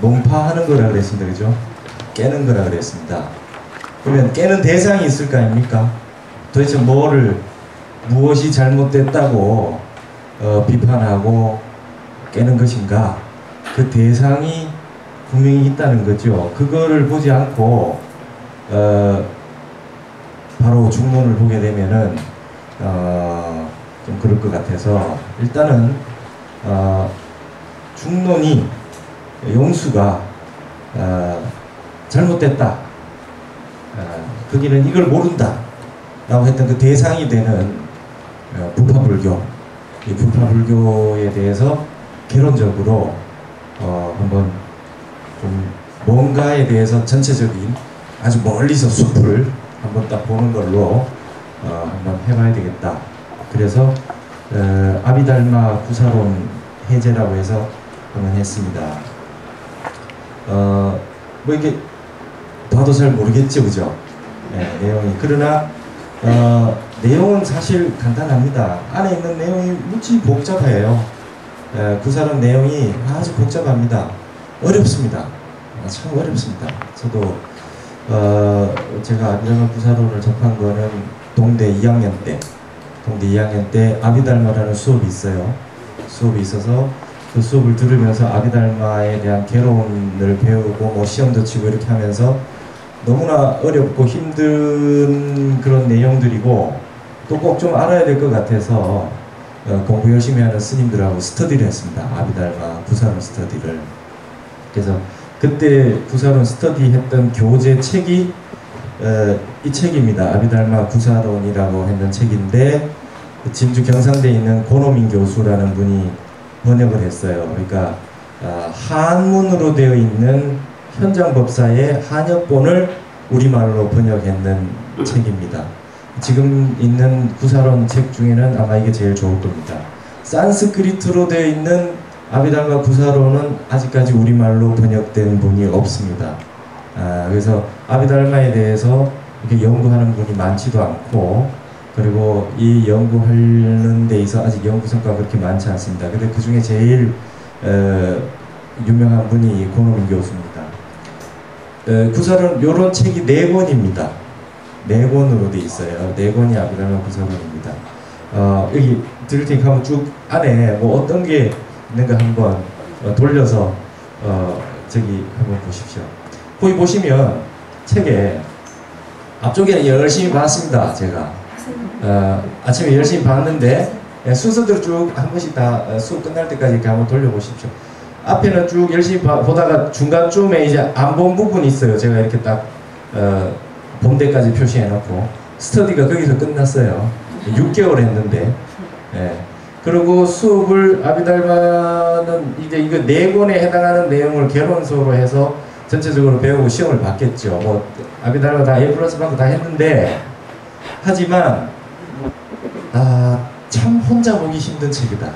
논파하는 거라 그랬습니다. 그죠? 깨는 거라 그랬습니다. 그러면 깨는 대상이 있을 거 아닙니까? 도대체 무엇이 잘못됐다고 비판하고 깨는 것인가? 그 대상이 분명히 있다는 거죠. 그거를 보지 않고 바로 중론을 보게 되면은 좀 그럴 것 같아서 일단은 중론이 용수가 잘못됐다. 거기는 이걸 모른다. 라고 했던 그 대상이 되는 불파불교. 이 불파불교에 대해서 개론적으로 한번 좀 뭔가에 대해서 전체적인 아주 멀리서 숲을 한번 딱 보는 걸로 한번 해봐야 되겠다. 그래서 아비달마 구사론 해제라고 해서 한번 했습니다. 뭐 이렇게 봐도 잘 모르겠죠, 그죠? 네, 내용이. 그러나 내용은 사실 간단합니다. 안에 있는 내용이 무지 복잡해요. 구사론 내용이 아주 복잡합니다. 어렵습니다. 참 어렵습니다. 저도 제가 아비달마 구사론을 접한 거는 동대 2학년 때 아비달마라는 수업이 있어요. 수업이 있어서 그 수업을 들으면서 아비달마에 대한 개론을 배우고 뭐 시험도 치고 이렇게 하면서 너무나 어렵고 힘든 그런 내용들이고 또 꼭 좀 알아야 될 것 같아서 공부 열심히 하는 스님들하고 스터디를 했습니다. 아비달마 구사론 스터디를. 그래서 그때 구사론 스터디 했던 교재 책이 이 책입니다. 아비달마 구사론이라고 했는 책인데 진주 경상대에 있는 권호민 교수라는 분이 번역을 했어요. 그러니까 한문으로 되어 있는 현장법사의 한역본을 우리말로 번역했는 책입니다. 지금 있는 구사론 책 중에는 아마 이게 제일 좋을 겁니다. 산스크리트로 되어 있는 아비달마 구사론은 아직까지 우리말로 번역된 분이 없습니다. 그래서 아비달마에 대해서 이렇게 연구하는 분이 많지도 않고 그리고 이 연구하는 데 있어 아직 연구 성과가 그렇게 많지 않습니다. 근데 그 중에 제일 유명한 분이 권호민 교수입니다. 구사론 요런 책이 4권입니다. 4권으로 돼 있어요. 4권이 아비달마 구사론입니다. 여기 드릴 테니까 한번 쭉 안에 뭐 어떤 게 있는가 한번 돌려서 저기 한번 보십시오. 거기 보시면 책에 앞쪽에는 열심히 봤습니다. 제가 아침에 열심히 봤는데 순서대로 쭉 한 번씩 다 수업 끝날 때까지 이렇게 한번 돌려보십시오. 앞에는 쭉 열심히 보다가 중간쯤에 이제 안 본 부분이 있어요. 제가 이렇게 딱 봄대까지 표시해놓고 스터디가 거기서 끝났어요. 6개월 했는데 그리고 수업을 아비달마는 이제 이거 4권에 해당하는 내용을 개론서로 해서 전체적으로 배우고 시험을 봤겠죠. 뭐 아비달마 다 A+ 받고 다 했는데 하지만 참 혼자 보기 힘든 책이다.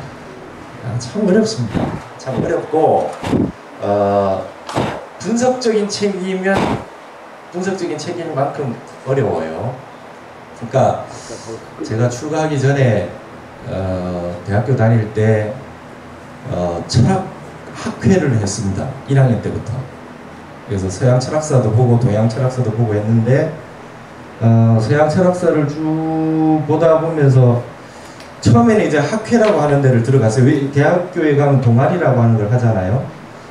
참 어렵습니다. 참 어렵고 분석적인 책이면 분석적인 책인 만큼 어려워요. 그러니까 제가 출가하기 전에 대학교 다닐 때 철학 학회를 했습니다. 1학년 때부터. 그래서 서양 철학사도 보고 동양 철학사도 보고 했는데 서양 철학사를 쭉 보다 보면서 처음에는 이제 학회라고 하는 데를 들어갔어요. 왜 대학교에 가면 동아리라고 하는 걸 하잖아요.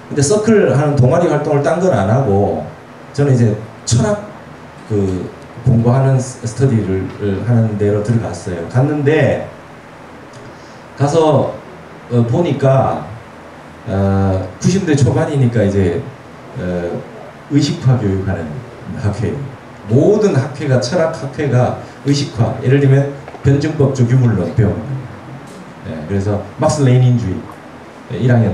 근데 서클 하는 동아리 활동을 딴 건 안 하고 저는 이제 철학 공부하는 스터디를 하는 데로 들어갔어요. 갔는데 가서 보니까 90대 초반이니까 이제 의식화 교육하는 학회. 모든 학회가 철학 학회가 의식화. 예를 들면 변증법적 유물론 배우는 거예요. 그래서 막스 레닌주의 1학년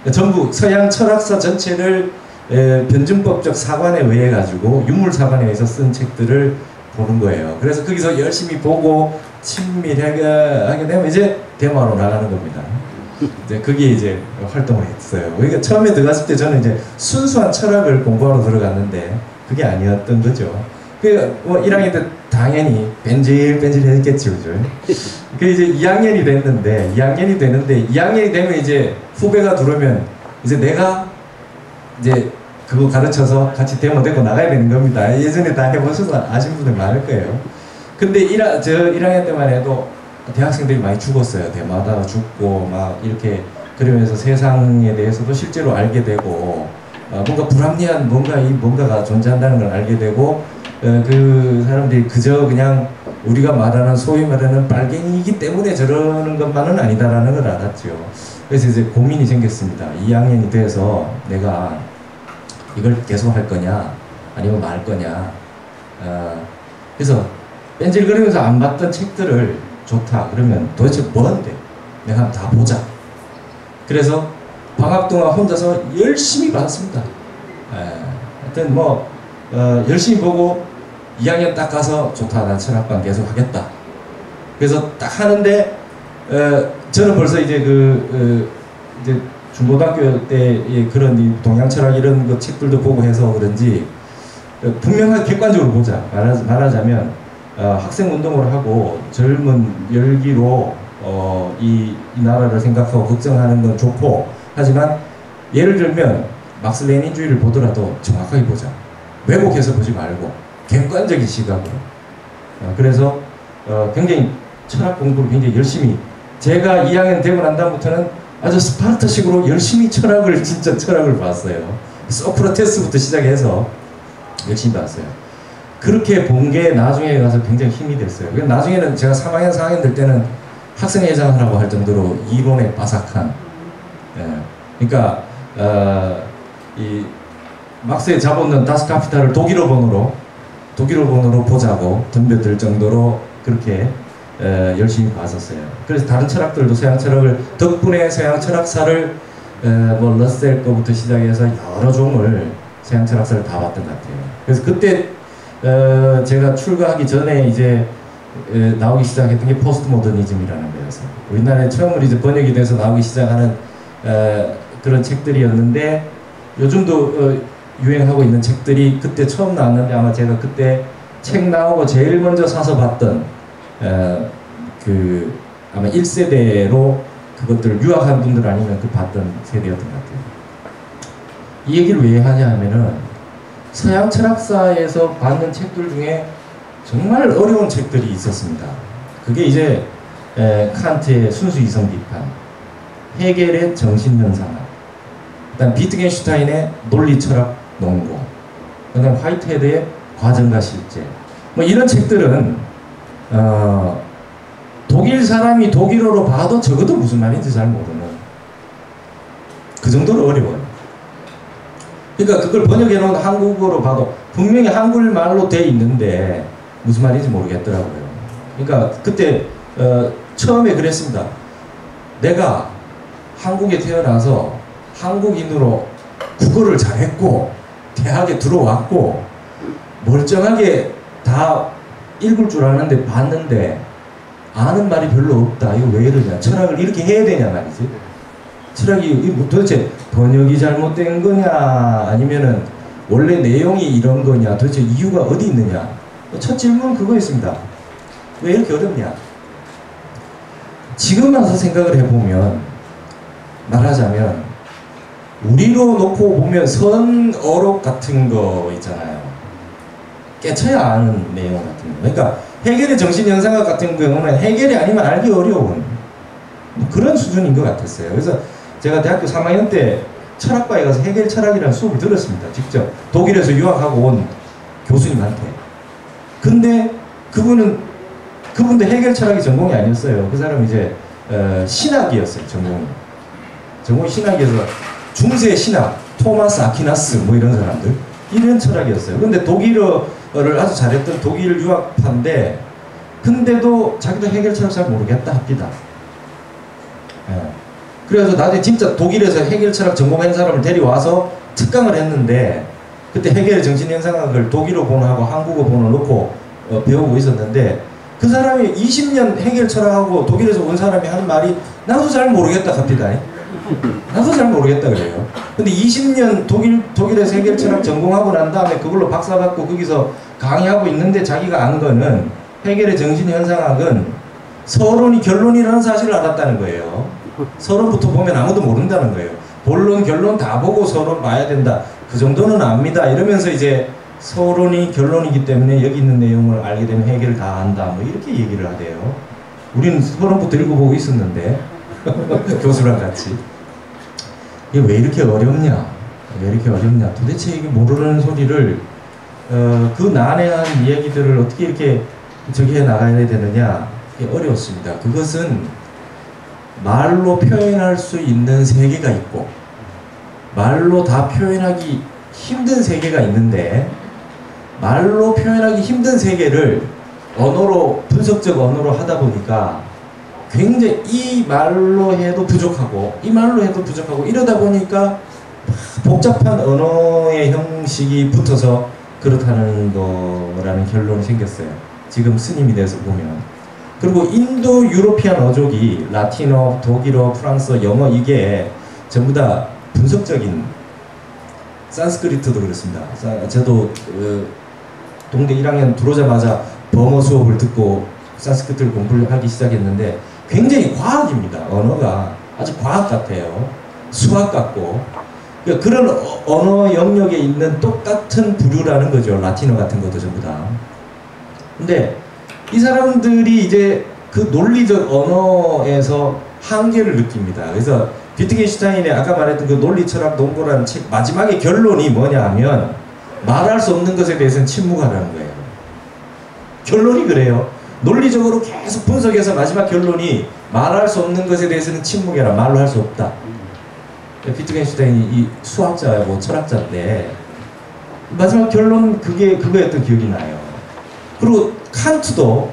때 전부 서양 철학사 전체를 변증법적 사관에 의해 가지고 유물 사관에 의해서 쓴 책들을 보는 거예요. 그래서 거기서 열심히 보고 친밀하게 되면 이제 대마로 나가는 겁니다. 이제 거기에 이제 활동을 했어요. 그러니까 처음에 들어갔을 때 저는 이제 순수한 철학을 공부하러 들어갔는데 그게 아니었던 거죠. 그 뭐 1학년 때 당연히 뺀질뺀질했겠죠, 그죠? 그 이제 2학년이 되는데 2학년이 되면 이제 후배가 들어오면 이제 내가 이제 그거 가르쳐서 같이 데모되고 나가야 되는 겁니다. 예전에 다 해보셔서 아시는 분들 많을 거예요. 근데 1학년 때만 해도 대학생들이 많이 죽었어요. 대마다 죽고 막 이렇게 그러면서 세상에 대해서도 실제로 알게 되고 뭔가 불합리한 뭔가가 존재한다는 걸 알게 되고 그 사람들이 그저 그냥 우리가 말하는 소위 말하는 빨갱이이기 때문에 저러는 것만은 아니다라는 걸 알았죠. 그래서 이제 고민이 생겼습니다. 2학년이 돼서 내가 이걸 계속 할 거냐 아니면 말 거냐. 그래서 뺀질거리면서 안 봤던 책들을 좋다 그러면 도대체 뭔데 내가 한번 다 보자. 그래서 방학 동안 혼자서 열심히 봤습니다. 하여튼 뭐 열심히 보고 2학년 딱 가서 좋다 난 철학반 계속 하겠다. 그래서 딱 하는데 저는 벌써 이제 이제 중고등학교 때의 그런 이 동양 철학 이런 그 책들도 보고 해서 그런지 분명하게 객관적으로 보자. 말하자면 학생 운동을 하고 젊은 열기로 이 나라를 생각하고 걱정하는 건 좋고 하지만 예를 들면 막스 레닌주의를 보더라도 정확하게 보자. 왜곡해서 보지 말고 객관적인 시각으로. 그래서 굉장히 철학 공부를 굉장히 열심히 제가 2학년 되고 난 다음부터는 아주 스파르타식으로 열심히 진짜 철학을 봤어요. 소크라테스부터 시작해서 열심히 봤어요. 그렇게 본 게 나중에 가서 굉장히 힘이 됐어요. 나중에는 제가 3학년, 4학년 될 때는 학생회장을 하고 할 정도로 이론에 빠삭한. 그러니까 이 막스의 자본론 다스 카피탈을 독일어 번호로 보자고 덤벼들 정도로 그렇게 열심히 봤었어요. 그래서 다른 철학들도 서양 철학을 덕분에 서양 철학사를 뭐 러셀 거부터 시작해서 여러 종을 서양 철학사를 다 봤던 것 같아요. 그래서 그때 제가 출가하기 전에 이제 나오기 시작했던 게 포스트 모더니즘이라는 거였어요. 우리나라에 처음으로 이제 번역이 돼서 나오기 시작하는 그런 책들이었는데 요즘도 유행하고 있는 책들이 그때 처음 나왔는데 아마 제가 그때 책 나오고 제일 먼저 사서 봤던 아마 1세대로 그것들을 유학한 분들 아니면 봤던 세대였던 것 같아요. 이 얘기를 왜 하냐 하면은 서양 철학사에서 받는 책들 중에 정말 어려운 책들이 있었습니다. 그게 이제 칸트의 순수 이성 비판, 헤겔의 정신현상학, 그다음 비트겐슈타인의 논리 철학 논고, 그다음 화이트헤드의 과정과 실제. 뭐 이런 책들은 독일 사람이 독일어로 봐도 적어도 무슨 말인지 잘 모르는 그 정도로 어려워요. 그러니까 그걸 번역해 놓은 한국어로 봐도 분명히 한국말로 돼 있는데 무슨 말인지 모르겠더라고요. 그러니까 그때 처음에 그랬습니다. 내가 한국에 태어나서 한국인으로 국어를 잘했고 대학에 들어왔고 멀쩡하게 다 읽을 줄 아는데 봤는데 아는 말이 별로 없다. 이거 왜 이러냐. 철학을 이렇게 해야 되냐 말이지. 철학이 도대체 번역이 잘못된 거냐 아니면은 원래 내용이 이런 거냐 도대체 이유가 어디 있느냐. 첫 질문은 그거였습니다. 왜 이렇게 어렵냐. 지금 와서 생각을 해보면 말하자면 우리로 놓고 보면 선어록 같은 거 있잖아요. 깨쳐야 아는 내용 같은 거. 그러니까 헤겔의 정신현상학 같은 경우는 헤겔이 아니면 알기 어려운 뭐 그런 수준인 것 같았어요. 그래서 제가 대학교 3학년 때 철학과에 가서 헤겔 철학이라는 수업을 들었습니다. 직접 독일에서 유학하고 온 교수님한테. 근데 그분도 헤겔 철학이 전공이 아니었어요. 그 사람은 이제 신학이었어요. 전공이 신학이어서 중세 신학, 토마스 아퀴나스 뭐 이런 사람들 이런 철학이었어요. 근데 독일어를 아주 잘했던 독일 유학파인데 근데도 자기도 헤겔 철학 잘 모르겠다 합니다. 그래서 나중에 진짜 독일에서 헤겔 철학 전공한 사람을 데려와서 특강을 했는데 그때 헤겔의 정신현상학을 독일어 본하고 한국어 본을 놓고 배우고 있었는데 그 사람이 20년 헤겔 철학하고 독일에서 온 사람이 하는 말이 나도 잘 모르겠다 합니다. 나도 잘 모르겠다 그래요. 근데 20년 독일에서 헤겔 철학 전공하고 난 다음에 그걸로 박사 받고 거기서 강의하고 있는데 자기가 안 거는 헤겔의 정신현상학은 서론이 결론이라는 사실을 알았다는 거예요. 서론부터 보면 아무도 모른다는 거예요. 본론 결론 다 보고 서론 봐야 된다. 그 정도는 압니다. 이러면서 이제 서론이 결론이기 때문에 여기 있는 내용을 알게 되면 해결을 다 안다. 뭐 이렇게 얘기를 하대요. 우리는 서론부터 읽어보고 있었는데 교수랑 같이. 이게 왜 이렇게 어렵냐? 왜 이렇게 어렵냐? 도대체 이게 모르는 소리를 그 난해한 이야기들을 어떻게 이렇게 저기 해 나가야 되느냐? 이게 어려웠습니다. 그것은 말로 표현할 수 있는 세계가 있고 말로 다 표현하기 힘든 세계가 있는데 말로 표현하기 힘든 세계를 언어로 분석적 언어로 하다 보니까 굉장히 이 말로 해도 부족하고 이 말로 해도 부족하고 이러다 보니까 복잡한 언어의 형식이 붙어서 그렇다는 거라는 결론이 생겼어요. 지금 스님이 돼서 보면. 그리고 인도 유로피안 어족이 라틴어, 독일어, 프랑스어, 영어 이게 전부 다 분석적인 산스크리트도 그렇습니다. 저도 동대 1학년 들어오자마자 버머 수업을 듣고 산스크리트를 공부를 하기 시작했는데 굉장히 과학입니다. 언어가 아주 과학 같아요. 수학 같고 그러니까 그런 언어 영역에 있는 똑같은 부류라는 거죠. 라틴어 같은 것도 전부 다. 근데 이 사람들이 이제 그 논리적 언어에서 한계를 느낍니다. 그래서 비트겐슈타인의 아까 말했던 그 논리 철학 논고라는 책 마지막에 결론이 뭐냐 하면 말할 수 없는 것에 대해서는 침묵하라는 거예요. 결론이 그래요. 논리적으로 계속 분석해서 마지막 결론이 말할 수 없는 것에 대해서는 침묵해라. 말로 할 수 없다. 비트겐슈타인이 이 수학자고 철학자인데 마지막 결론 그거였던 기억이 나요. 그리고 칸트도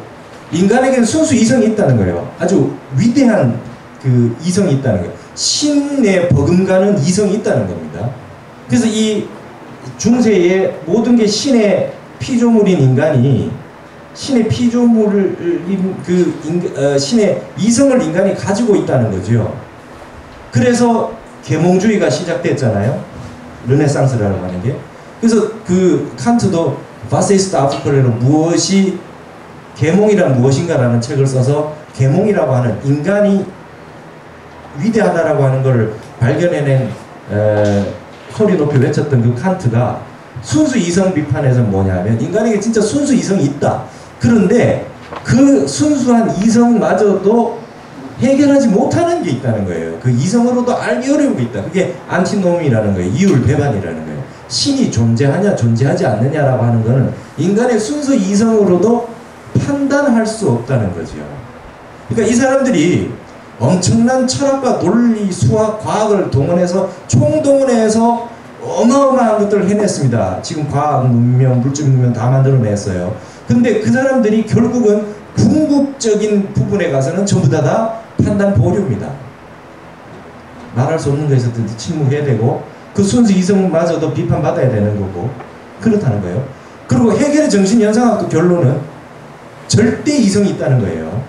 인간에게는 순수 이성이 있다는 거예요. 아주 위대한 그 이성이 있다는 거예요. 신에 버금가는 이성이 있다는 겁니다. 그래서 이 중세의 모든 게 신의 피조물인 인간이 신의 피조물인 신의 이성을 인간이 가지고 있다는 거죠. 그래서 계몽주의가 시작됐잖아요. 르네상스라고 하는 게. 그래서 그 칸트도 바세이스트 아프코레로 무엇이 계몽이란 무엇인가라는 책을 써서 계몽이라고 하는 인간이 위대하다라고 하는 것을 발견해낸 소리 높이 외쳤던 그 칸트가 순수 이성 비판에서 뭐냐면 인간에게 진짜 순수 이성이 있다. 그런데 그 순수한 이성마저도 해결하지 못하는 게 있다는 거예요. 그 이성으로도 알기 어려운 게 있다. 그게 안티노미라는 거예요. 이율 배반이라는 거예요. 신이 존재하냐 존재하지 않느냐라고 하는 거는 인간의 순수 이성으로도 판단할 수 없다는 거죠. 그러니까 이 사람들이 엄청난 철학과 논리, 수학, 과학을 동원해서 총동원해서 어마어마한 것들을 해냈습니다. 지금 과학 문명, 물질 문명 다 만들어냈어요. 근데 그 사람들이 결국은 궁극적인 부분에 가서는 전부 다 판단 보류입니다. 말할 수 없는 것에서 침묵해야 되고 그 순수 이성마저도 비판받아야 되는 거고 그렇다는 거예요. 그리고 해겔의 정신현상학도 결론은 절대 이성이 있다는 거예요.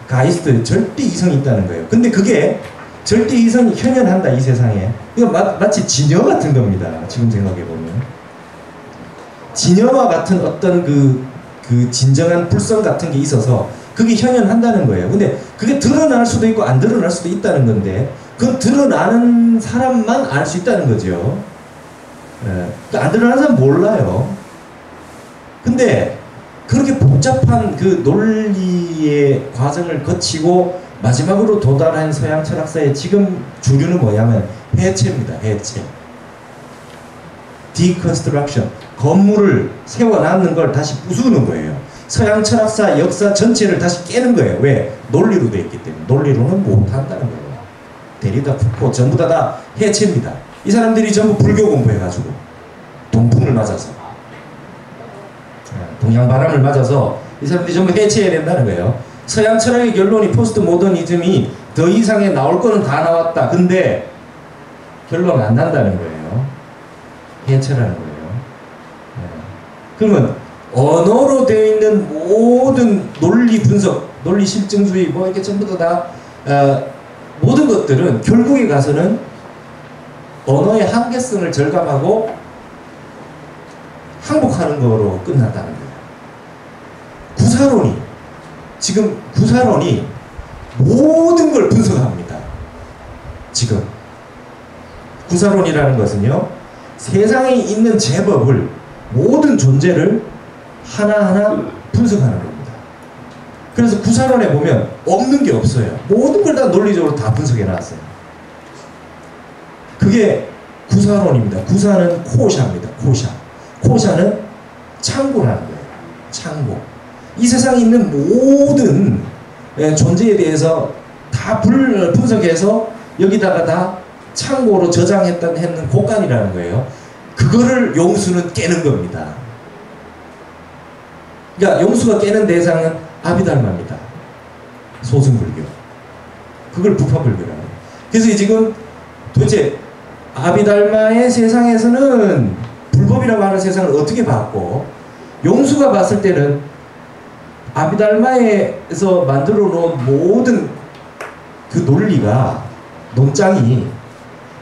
가이스트 절대 이성이 있다는 거예요. 근데 그게 절대 이성이 현현한다 이 세상에. 이거 마치 진여 같은 겁니다. 지금 생각해보면 진여와 같은 어떤 그 진정한 불성 같은 게 있어서 그게 현현한다는 거예요. 근데 그게 드러날 수도 있고 안 드러날 수도 있다는 건데 그 드러나는 사람만 알 수 있다는 거죠. 안 드러나는 사람 몰라요. 근데 그렇게 복잡한 그 논리의 과정을 거치고 마지막으로 도달한 서양 철학사의 지금 주류는 뭐냐면 해체입니다. 해체. Deconstruction. 건물을 세워놨는 걸 다시 부수는 거예요. 서양 철학사 역사 전체를 다시 깨는 거예요. 왜? 논리로 돼 있기 때문에. 논리로는 못한다는 거예요. 데리다 푸코 전부 다 해체입니다. 이 사람들이 전부 불교 공부해가지고 동풍을 맞아서 동양 바람을 맞아서 이 사람들이 전부 해체해야 된다는 거예요. 서양 철학의 결론이 포스트 모더니즘이 더 이상에 나올 거는 다 나왔다. 근데 결론 안 난다는 거예요. 해체라는 거예요. 그러면 언어로 되어 있는 모든 논리 분석, 논리 실증주의 뭐 이렇게 전부 다 모든 것들은 결국에 가서는 언어의 한계성을 절감하고 항복하는 거로 끝났다는 거예요. 지금 구사론이 모든 걸 분석합니다. 지금 구사론이라는 것은요, 세상에 있는 제법을, 모든 존재를 하나하나 분석하는 겁니다. 그래서 구사론에 보면 없는 게 없어요. 모든 걸 다 논리적으로 다 분석해 놨어요. 그게 구사론입니다. 구사는 코샤입니다. 코샤. 코샤는 창고라는 거예요. 창고. 이 세상에 있는 모든 존재에 대해서 다 분석해서 여기다가 다 창고로 저장했는 곳간이라는 거예요. 그거를 용수는 깨는 겁니다. 그러니까 용수가 깨는 대상은 아비달마입니다. 소승불교. 그걸 부파불교라는 거예요. 그래서 지금 도대체 아비달마의 세상에서는 불법이라고 하는 세상을 어떻게 봤고, 용수가 봤을 때는 아비달마에서 만들어 놓은 모든 그 논리가, 논장이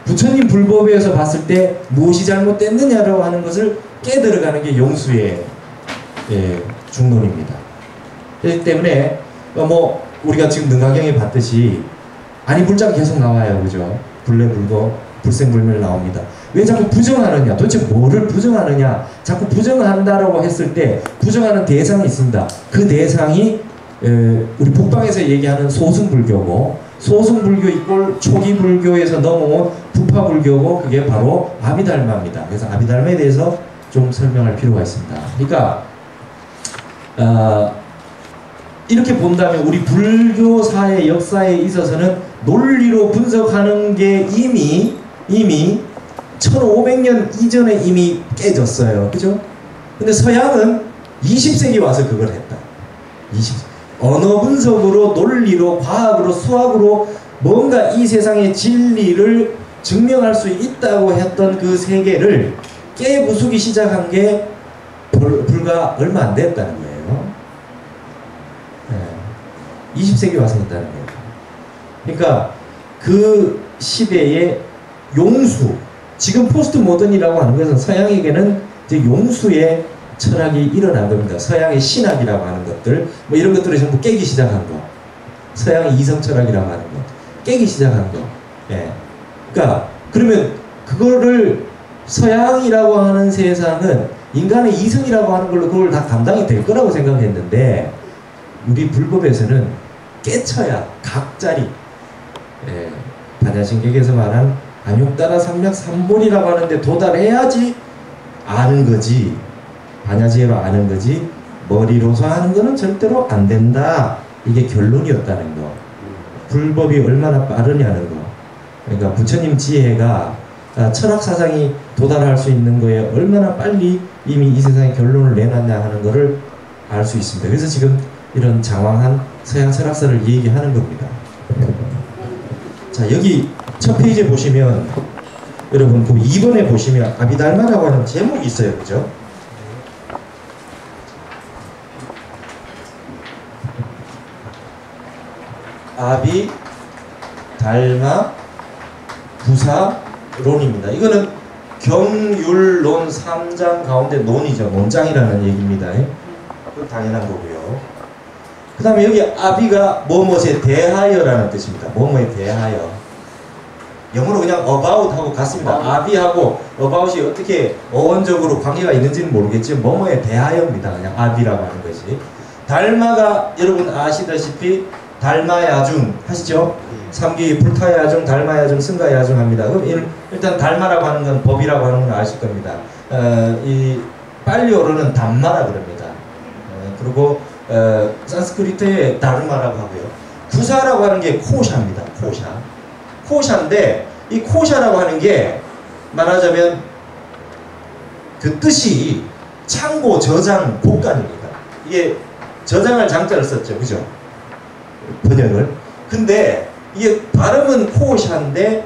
부처님 불법에서 봤을 때 무엇이 잘못됐느냐라고 하는 것을 깨들어가는 게 용수의 중론입니다. 그렇기 때문에 뭐 우리가 지금 능가경에 봤듯이 아니불자가 계속 나와요. 그죠? 불례불거, 불생불멸 나옵니다. 왜 자꾸 부정하느냐? 도대체 뭐를 부정하느냐? 자꾸 부정한다라고 했을 때 부정하는 대상이 있습니다. 그 대상이 우리 북방에서 얘기하는 소승불교고, 소승불교 이꼴 초기불교에서 넘어온 부파불교고, 그게 바로 아비달마입니다. 그래서 아비달마에 대해서 좀 설명할 필요가 있습니다. 그러니까 이렇게 본다면 우리 불교사의 역사에 있어서는 논리로 분석하는 게 이미 1500년 이전에 이미 깨졌어요. 그죠? 근데 서양은 20세기 와서 그걸 했다. 언어 분석으로, 논리로, 과학으로, 수학으로 뭔가 이 세상의 진리를 증명할 수 있다고 했던 그 세계를 깨부수기 시작한 게 불과 얼마 안 됐다는 거예요. 네. 20세기 와서 했다는 거예요. 그러니까 그 시대의 용수, 지금 포스트 모던이라고 하는 것은 서양에게는 이제 용수의 철학이 일어난 겁니다. 서양의 신학이라고 하는 것들, 뭐 이런 것들을 전부 깨기 시작한 거. 서양의 이성 철학이라고 하는 거. 깨기 시작한 거. 예. 그러니까, 그러면 그거를 서양이라고 하는 세상은 인간의 이성이라고 하는 걸로 그걸 다 감당이 될 거라고 생각했는데, 우리 불법에서는 깨쳐야 각자리, 예. 반야신경에서 말한 안욕따라 삼맥 삼본이라고 하는데 도달해야지 아는 거지, 반야지혜로 아는 거지, 머리로서 하는 거는 절대로 안 된다. 이게 결론이었다는 거. 불법이 얼마나 빠르냐는 거. 그러니까 부처님 지혜가 철학 사상이 도달할 수 있는 거에 얼마나 빨리 이미 이 세상에 결론을 내놨냐 하는 거를 알 수 있습니다. 그래서 지금 이런 장황한 서양 철학사를 얘기하는 겁니다. 자, 여기 첫 페이지에 보시면, 여러분 그 2번에 보시면 아비달마라고 하는 제목이 있어요. 그죠? 아비달마 부사론입니다. 이거는 경율론 3장 가운데 논이죠. 논장이라는 얘기입니다. 그건 당연한 거고요. 그 다음에 여기 아비가 뭐뭐에 대하여라는 뜻입니다. 뭐뭐에 대하여. 영어로 그냥 about 하고 같습니다. 아비하고 about이 어떻게 어원적으로 관계가 있는지는 모르겠지만 뭐뭐에 대하여입니다. 그냥 아비라고 하는 것이. 달마가 여러분 아시다시피 달마야중 하시죠? 3기 불타야중, 달마야중, 승가야중 합니다. 그럼 일단 달마라고 하는 건 법이라고 하는 건 아실 겁니다. 이 팔리오로는 담마라 그럽니다. 그리고 산스크리트에 다르마라고 하고요. 구사라고 하는 게 코샤입니다. 코샤인데 이 코샤라고 하는 게 말하자면 그 뜻이 창고, 저장, 곳간입니다. 이게 저장할 장자를 썼죠. 그죠? 번역을. 근데 이게 발음은 코샤인데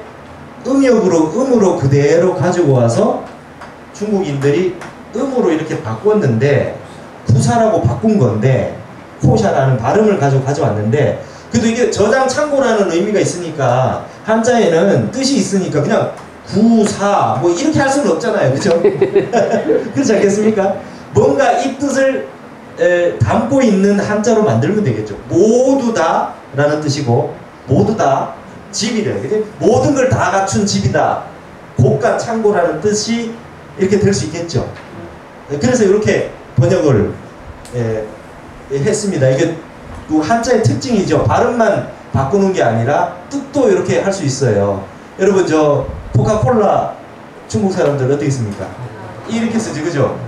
음으로 그대로 가지고 와서 중국인들이 음으로 이렇게 바꿨는데 구사라고 바꾼 건데, 코샤라는 발음을 가지고 가져왔는데, 그래도 이게 저장 창고라는 의미가 있으니까 한자에는 뜻이 있으니까 그냥 구사 뭐 이렇게 할 수는 없잖아요. 그렇죠? 그렇지 않겠습니까? 뭔가 이 뜻을 담고 있는 한자로 만들면 되겠죠. 모두 다 라는 뜻이고, 모두 다 집이래요. 모든 걸 다 갖춘 집이다. 복간 창고라는 뜻이 이렇게 될 수 있겠죠. 그래서 이렇게 번역을 했습니다. 이게 한자의 특징이죠. 발음만 바꾸는 게 아니라 뜻도 이렇게 할 수 있어요. 여러분 저 코카콜라 중국 사람들 어떻게 씁니까? 이렇게 쓰지, 그죠?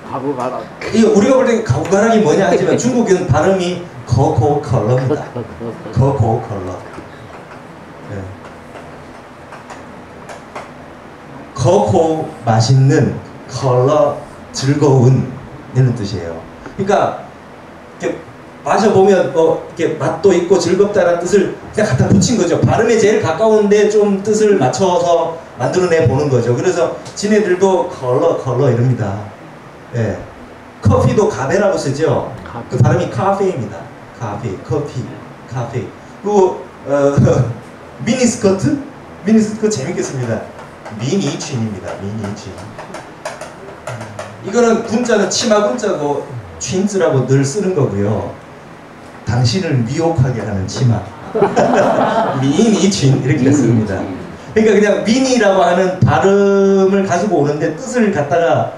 가구가락. 이거 우리가 볼 때 가구가락이 뭐냐 하지만 중국은 발음이 거코컬러입니다. 거코컬러. 네. 거코 맛있는, 컬러 즐거운 이런 뜻이에요. 그러니까 이렇게 마셔보면 이렇게 맛도 있고 즐겁다는 뜻을 그냥 갖다 붙인 거죠. 발음에 제일 가까운데 좀 뜻을 맞춰서 만들어내 보는 거죠. 그래서 지네들도 컬러 이럽니다. 예. 커피도 카페라고 쓰죠. 그 발음이 카페입니다. 카페, 커피, 카페. 그리고 미니스커트? 미니스커트 재밌겠습니다. 미니친입니다. 미니친. 이거는 군자는 치마 군자고 춘즈라고 늘 쓰는 거고요. 당신을 미혹하게 하는 치마. 미니친 이렇게 씁니다. 그러니까 그냥 미니라고 하는 발음을 가지고 오는데 뜻을 갖다가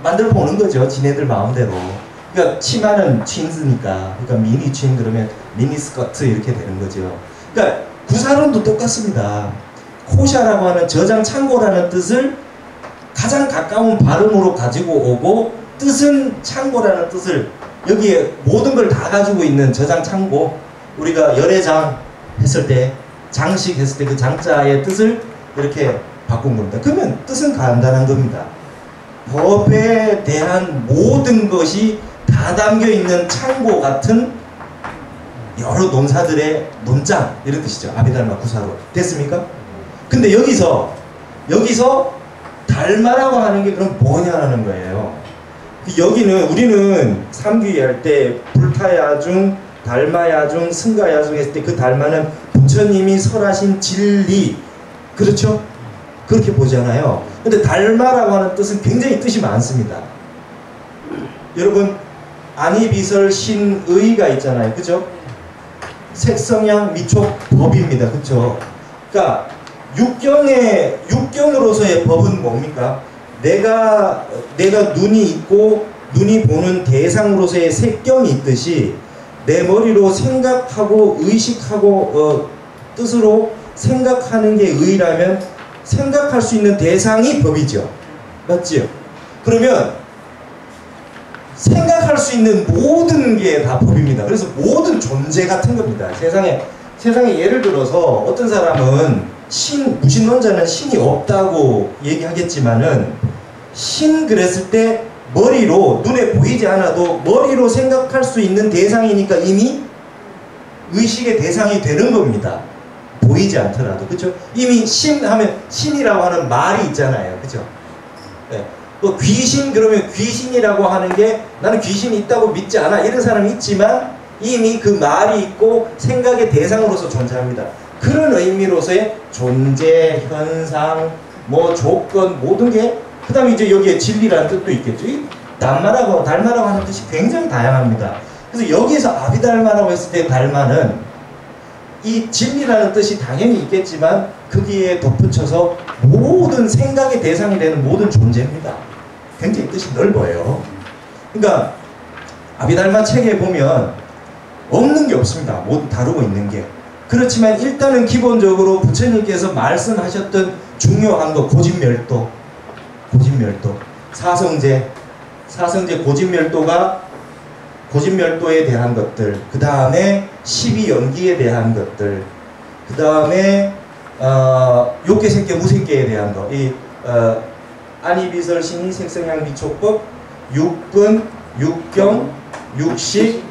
만들어 보는 거죠. 지네들 마음대로. 그러니까 치마는 춘즈니까. 그러니까 미니친 그러면 미니스커트 이렇게 되는 거죠. 그러니까 구사론도 똑같습니다. 코샤라고 하는 저장 창고라는 뜻을 가장 가까운 발음으로 가지고 오고 뜻은 창고라는 뜻을 여기에 모든 걸 다 가지고 있는 저장 창고. 우리가 열애장 했을 때 장식 했을 때 그 장자의 뜻을 이렇게 바꾼 겁니다. 그러면 뜻은 간단한 겁니다. 법에 대한 모든 것이 다 담겨 있는 창고 같은 여러 논사들의 논장 이런 뜻이죠. 아비달마 구사로. 됐습니까? 근데 여기서 달마라고 하는 게 그럼 뭐냐라는 거예요. 여기는 우리는 삼귀 할 때 불타야중, 달마야중, 승가야중 했을 때 그 달마는 부처님이 설하신 진리, 그렇죠? 그렇게 보잖아요. 근데 달마라고 하는 뜻은 굉장히 뜻이 많습니다. 여러분 안이비설 신의가 있잖아요, 그죠? 색성향 미촉 법입니다, 그렇죠? 그러니까 육경으로서의 법은 뭡니까? 내가 눈이 있고 눈이 보는 대상으로서의 색경이 있듯이 내 머리로 생각하고 의식하고 뜻으로 생각하는 게 의라면 생각할 수 있는 대상이 법이죠. 맞지요? 그러면 생각할 수 있는 모든 게 다 법입니다. 그래서 모든 존재 같은 겁니다. 세상에 예를 들어서 어떤 사람은 무신론자는 신이 없다고 얘기하겠지만은 신 그랬을 때 머리로 눈에 보이지 않아도 머리로 생각할 수 있는 대상이니까 이미 의식의 대상이 되는 겁니다. 보이지 않더라도. 그렇죠? 이미 신 하면 신이라고 하는 말이 있잖아요. 그렇죠? 네. 또 귀신 그러면 귀신이라고 하는 게 나는 귀신이 있다고 믿지 않아 이런 사람이 있지만 이미 그 말이 있고 생각의 대상으로서 존재합니다. 그런 의미로서의 존재, 현상, 뭐 조건 모든 게 그 다음에 이제 여기에 진리라는 뜻도 있겠죠. 이 달마라고 하는 뜻이 굉장히 다양합니다. 그래서 여기에서 아비달마라고 했을 때 달마는 이 진리라는 뜻이 당연히 있겠지만 거기에 덧붙여서 모든 생각의 대상이 되는 모든 존재입니다. 굉장히 뜻이 넓어요. 그러니까 아비달마 책에 보면 없는 게 없습니다. 모두 다루고 있는 게. 그렇지만 일단은 기본적으로 부처님께서 말씀하셨던 중요한 거 고진멸도 사성제 고진멸도에 대한 것들, 그 다음에 12연기에 대한 것들, 그 다음에 욕계생계 무생계에 대한 거, 안이비설 신이 색성향 미촉법, 육근, 육경, 육식,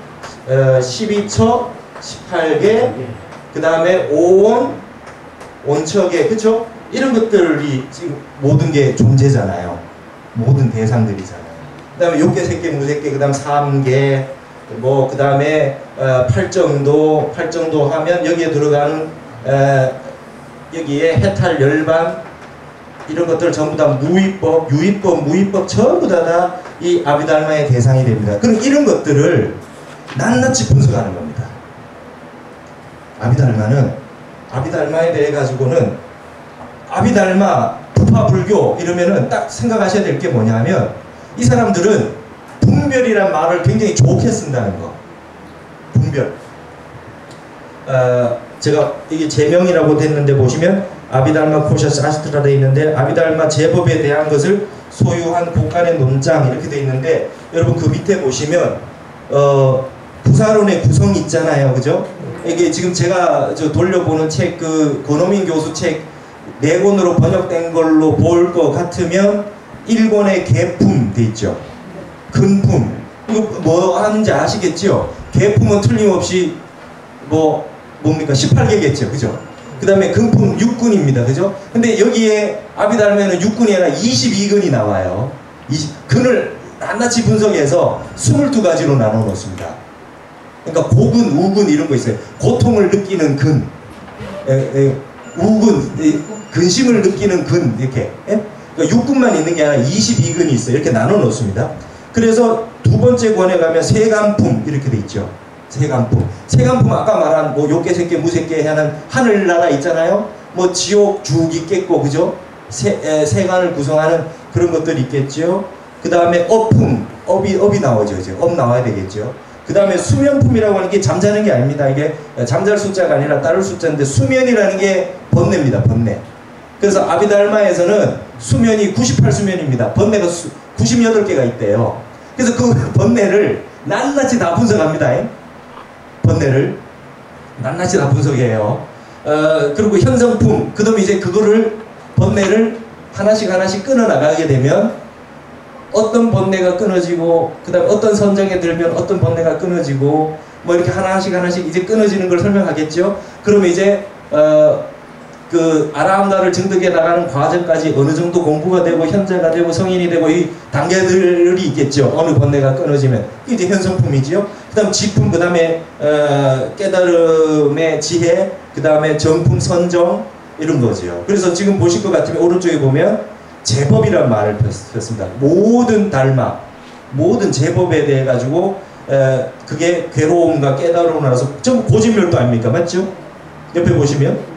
12처, 18개, 그 다음에 오온, 온척에, 그쵸? 이런 것들이 지금 모든 게 존재잖아요. 모든 대상들이잖아요. 그 다음에 욕계생계 무생계, 그 다음 3계, 뭐, 그 다음에 8정도 하면 여기에 들어가는 여기에 해탈, 열반 이런 것들 전부 다 무위법, 유위법, 무위법 전부 다 이 아비달마의 대상이 됩니다. 그럼 이런 것들을 낱낱이 분석하는 겁니다. 아비달마에 대해 가지고는 아비달마 부파 불교 이러면은 딱 생각하셔야 될 게 뭐냐면 이 사람들은 분별이란 말을 굉장히 좋게 쓴다는 거. 분별. 제가 이게 제명이라고 됐는데 보시면 아비달마 코샤 사스트라 돼 있는데 아비달마 제법에 대한 것을 소유한 곳간의 논장 이렇게 돼 있는데 여러분 그 밑에 보시면 부사론의 구성이 있잖아요, 그죠? 이게 지금 제가 돌려보는 책 그 권호민 교수 책 4권으로 번역된 걸로 볼 것 같으면 1권에 계품 돼 있죠. 근품. 이거 뭐 하는지 아시겠죠? 계품은 틀림없이 뭡니까? 18개겠죠. 그죠? 그 다음에 근품 6근입니다. 그죠? 근데 여기에 아비달마에는 6근이 아니라 22근이 나와요. 근을 낱낱이 분석해서 22가지로 나눠 놓습니다. 그러니까 고근, 우근 이런 거 있어요. 고통을 느끼는 근, 우근, 근심을 느끼는 근 이렇게. 그러니까 6근만 있는 게 아니라 22근이 있어요. 이렇게 나눠 놓습니다. 그래서 두 번째 권에 가면 세간품 이렇게 돼 있죠. 세간품. 세간품 아까 말한 뭐 요괴 새끼 무새끼 하는 하늘나라 있잖아요. 뭐 지옥 주기 깼고 그죠? 세간을 구성하는 그런 것들이 있겠죠. 그 다음에 업품, 업이 나오죠. 이제 업 나와야 되겠죠. 그 다음에 수면품이라고 하는 게 잠자는 게 아닙니다. 이게 잠잘 숫자가 아니라 따를 숫자인데 수면이라는 게 번뇌입니다. 번뇌. 그래서 아비달마에서는 수면이 98수면입니다. 번뇌가 98개가 있대요. 그래서 그 번뇌를 낱낱이 다 분석합니다. 번뇌를 낱낱이 다 분석해요. 그리고 현성품, 그 다음에 이제 그거를 번뇌를 하나씩 끊어 나가게 되면 어떤 번뇌가 끊어지고 그 다음에 어떤 선정에 들면 어떤 번뇌가 끊어지고 뭐 이렇게 하나씩 이제 끊어지는 걸 설명하겠죠. 그러면 이제 그 아라함가를 증득해 나가는 과정까지 어느 정도 공부가 되고 현자가 되고 성인이 되고 이 단계들이 있겠죠. 어느 번뇌가 끊어지면 이게 이제 현성품이지요. 그 다음 지품, 그 다음에 깨달음의 지혜, 그 다음에 정품 선정 이런 거죠. 그래서 지금 보실 것 같으면 오른쪽에 보면 제법이란 말을 폈습니다. 모든 달마, 모든 제법에 대해 가지고 그게 괴로움과 깨달음을 나눠서 전부 고진멸도 아닙니까? 맞죠? 옆에 보시면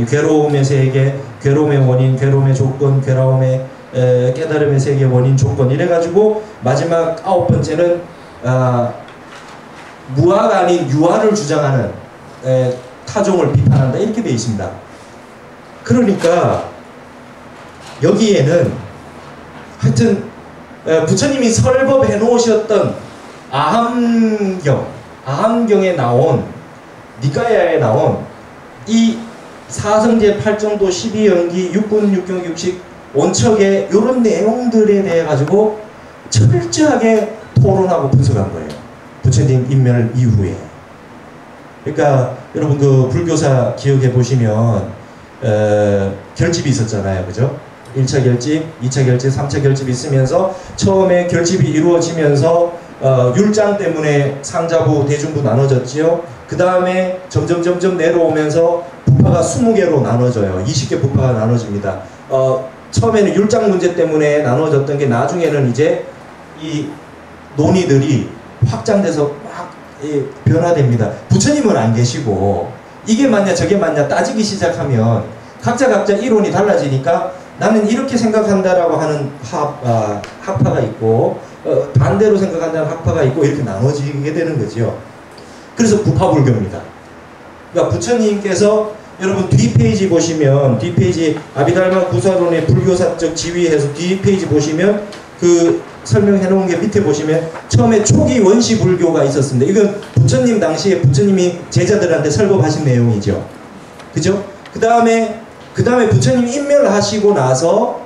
괴로움의 세계, 괴로움의 원인, 괴로움의 조건, 괴로움의 깨달음의 세계, 원인, 조건 이래가지고 마지막 9번째는 무아가 아닌 유아를 주장하는 타종을 비판한다 이렇게 되어 있습니다. 그러니까 여기에는 하여튼 부처님이 설법해 놓으셨던 아함경에 나온 니까야에 나온 이 사성제 8정도 12연기 6군 6경 60 원척의 이런 내용들에 대해 가지고 철저하게 토론하고 분석한 거예요. 부처님 인멸 이후에. 그러니까 여러분 그 불교사 기억해 보시면 결집이 있었잖아요. 그죠? 1차 결집, 2차 결집, 3차 결집이 있으면서 처음에 결집이 이루어지면서 율장 때문에 상자부, 대중부 나눠졌지요. 그 다음에 점점 내려오면서 부파가 20개로 나눠져요. 20개 부파가 나눠집니다. 처음에는 율장 문제 때문에 나눠졌던 게 나중에는 이제 이 논의들이 확장돼서 막 변화됩니다. 부처님은 안 계시고 이게 맞냐 저게 맞냐 따지기 시작하면 각자 이론이 달라지니까 나는 이렇게 생각한다라고 하는 학파가 있고 반대로 생각한다는 학파가 있고 이렇게 나눠지게 되는 거죠. 그래서 부파불교입니다. 그러니까 부처님께서 여러분 뒷페이지 보시면 뒷페이지 아비달마 구사론의 불교사적 지위에서 뒷페이지 보시면 그 설명해 놓은 게 밑에 보시면 처음에 초기 원시 불교가 있었습니다. 이건 부처님 당시에 부처님이 제자들한테 설법하신 내용이죠. 그죠? 그 다음에 부처님이 인멸하시고 나서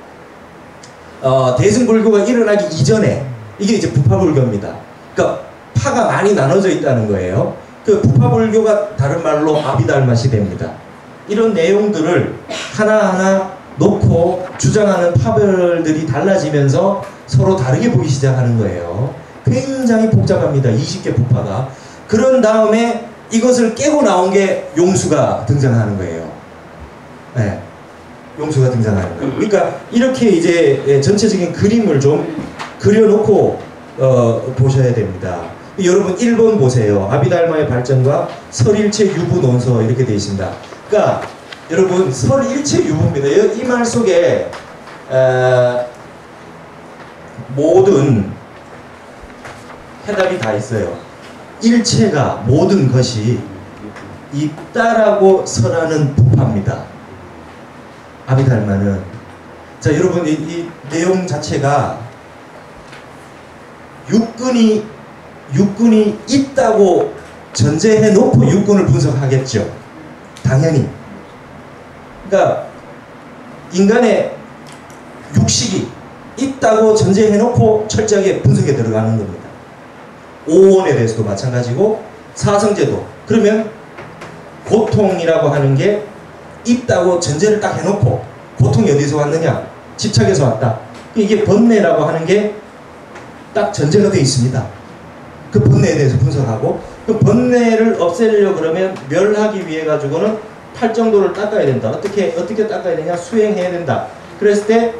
대승불교가 일어나기 이전에 이게 이제 부파불교입니다. 그러니까 파가 많이 나눠져 있다는 거예요. 그 부파불교가 다른 말로 아비달마 시대입니다. 이런 내용들을 하나하나 놓고 주장하는 파별들이 달라지면서 서로 다르게 보이기 시작하는 거예요. 굉장히 복잡합니다. 20개 부파가. 그런 다음에 이것을 깨고 나온 게 용수가 등장하는 거예요. 네. 용수가 등장하는 거예요. 그러니까 이렇게 이제 전체적인 그림을 좀 그려놓고 보셔야 됩니다. 여러분 1번 보세요. 아비달마의 발전과 설일체 유부 논서 이렇게 되어 있습니다. 그러니까 여러분 설일체 유부입니다. 이 말 속에 모든 해답이 다 있어요. 일체가 모든 것이 있다라고 설하는 부파입니다. 아비달마는. 자, 여러분, 이 내용 자체가 육군이 있다고 전제해 놓고 육군을 분석하겠죠. 당연히. 그러니까 인간의 육식이 있다고 전제해 놓고 철저하게 분석에 들어가는 겁니다. 오온에 대해서도 마찬가지고 사성제도. 그러면 고통이라고 하는 게 있다고 전제를 딱 해놓고 고통이 어디서 왔느냐? 집착에서 왔다. 이게 번뇌라고 하는 게 딱 전제가 되어 있습니다. 그 번뇌에 대해서 분석하고 그 번뇌를 없애려고 그러면 멸하기 위해 가지고는 팔정도를 닦아야 된다. 어떻게 닦아야 되냐? 수행해야 된다. 그랬을 때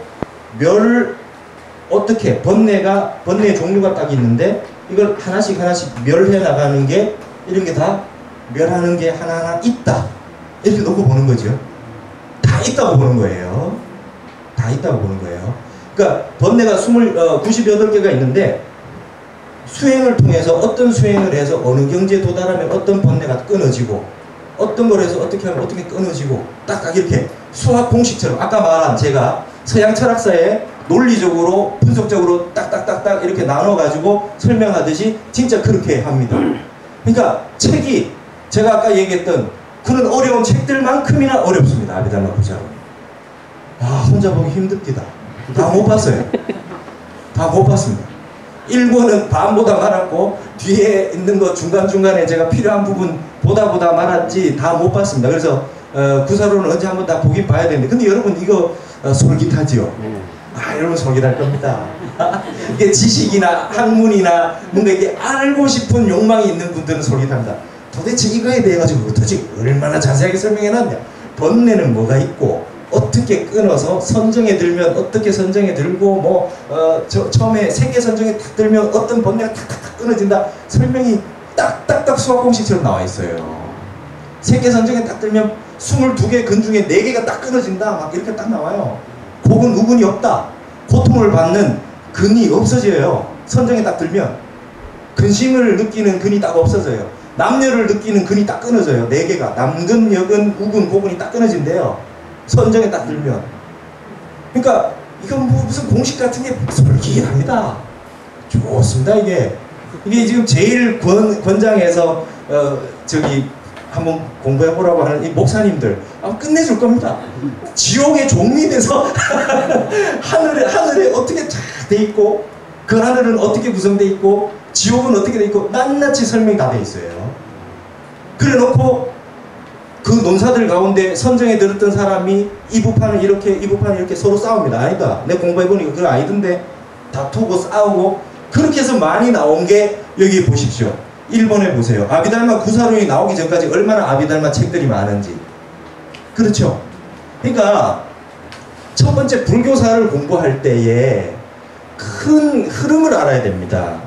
어떻게 번뇌의 종류가 딱 있는데 이걸 하나씩 멸해 나가는 게 이런 게 다 멸하는 게 하나하나 있다. 이렇게 놓고 보는 거죠. 다 있다고 보는 거예요. 다 있다고 보는 거예요. 그러니까 번뇌가 98개가 있는데 수행을 통해서 어떤 수행을 해서 어느 경지에 도달하면 어떤 번뇌가 끊어지고 어떤 걸 해서 어떻게 하면 어떻게 끊어지고 딱 이렇게 수학 공식처럼 아까 말한 제가 서양 철학사에 논리적으로 분석적으로 딱딱딱딱 이렇게 나눠가지고 설명하듯이 진짜 그렇게 합니다. 그러니까 책이 제가 아까 얘기했던 그런 어려운 책들만큼이나 어렵습니다. 아비달마 부자론. 혼자 보기 힘듭니다. 다 못 봤어요. 다 못 봤습니다. 1권은 반보다 말았고 뒤에 있는 거 중간중간에 제가 필요한 부분 보다 말았지 다 못 봤습니다. 그래서 구사론은 언제 한번 다 보긴 봐야 되는데 근데 여러분 이거 솔깃하지요? 여러분 솔깃할 겁니다. 이게 지식이나 학문이나 뭔가 이게 알고 싶은 욕망이 있는 분들은 솔깃합니다. 도대체 이거에 대해 가지고 어떻게 얼마나 자세하게 설명해놨냐. 번뇌는 뭐가 있고 어떻게 끊어서 선정에 들면 어떻게 선정에 들고 처음에 세계 선정에 딱 들면 어떤 번뇌가 탁탁탁 끊어진다. 설명이 딱딱딱 수학 공식처럼 나와 있어요. 세계 선정에 딱 들면 22개 근 중에 4개가 딱 끊어진다. 막 이렇게 딱 나와요. 곡은 우근이 없다. 고통을 받는 근이 없어져요. 선정에 딱 들면 근심을 느끼는 근이 딱 없어져요. 남녀를 느끼는 근이 딱 끊어져요. 4개가 남근, 여근, 우근, 고근이 딱 끊어진대요. 선정에 딱 들면. 그러니까 이건 무슨 공식 같은 게 솔깃합니다. 좋습니다. 이게 지금 제일 권장해서 한번 공부해보라고 하는 이 목사님들 끝내줄 겁니다. 지옥의 종이 돼서 하늘에 어떻게 잘 돼 있고 그 하늘은 어떻게 구성돼 있고 지옥은 어떻게 돼 있고 낱낱이 설명이 다 돼 있어요. 그래 놓고 그 논사들 가운데 선정에 들었던 사람이 이 부파는 이렇게 서로 싸웁니다. 아니다. 내가 공부해보니까 그거 아니던데 다투고 싸우고 그렇게 해서 많이 나온 게 여기 보십시오. 1번에 보세요. 아비달마 구사론이 나오기 전까지 얼마나 아비달마 책들이 많은지. 그렇죠? 그러니까 첫 번째 불교사를 공부할 때에 큰 흐름을 알아야 됩니다.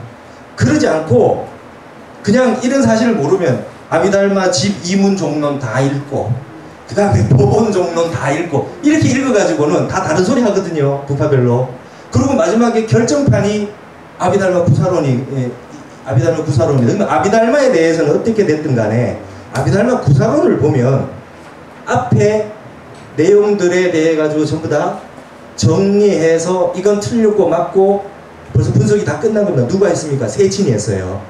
그러지 않고 그냥 이런 사실을 모르면 아비달마 집 이문 종론 다 읽고 그 다음에 법원 종론 다 읽고 이렇게 읽어가지고는 다 다른 소리 하거든요. 부파별로. 그리고 마지막에 결정판이 아비달마 구사론입니다. 그러면 아비달마에 대해서는 어떻게 됐든 간에 아비달마 구사론을 보면 앞에 내용들에 대해 가지고 전부 다 정리해서 이건 틀렸고 맞고 벌써 분석이 다 끝난 겁니다. 누가 했습니까? 세친이 했어요.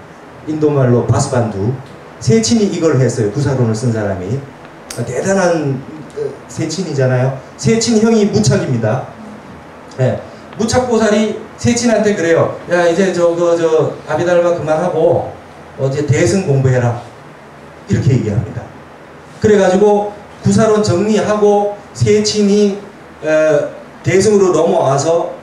인도말로 바스반두. 세친이 이걸 했어요. 구사론을 쓴 사람이. 대단한 세친이잖아요. 세친 형이 무착입니다. 네. 무착보살이 세친한테 그래요. 야 이제 아비달마 그만하고 이제 대승 공부해라. 이렇게 얘기합니다. 그래가지고 구사론 정리하고 세친이 대승으로 넘어와서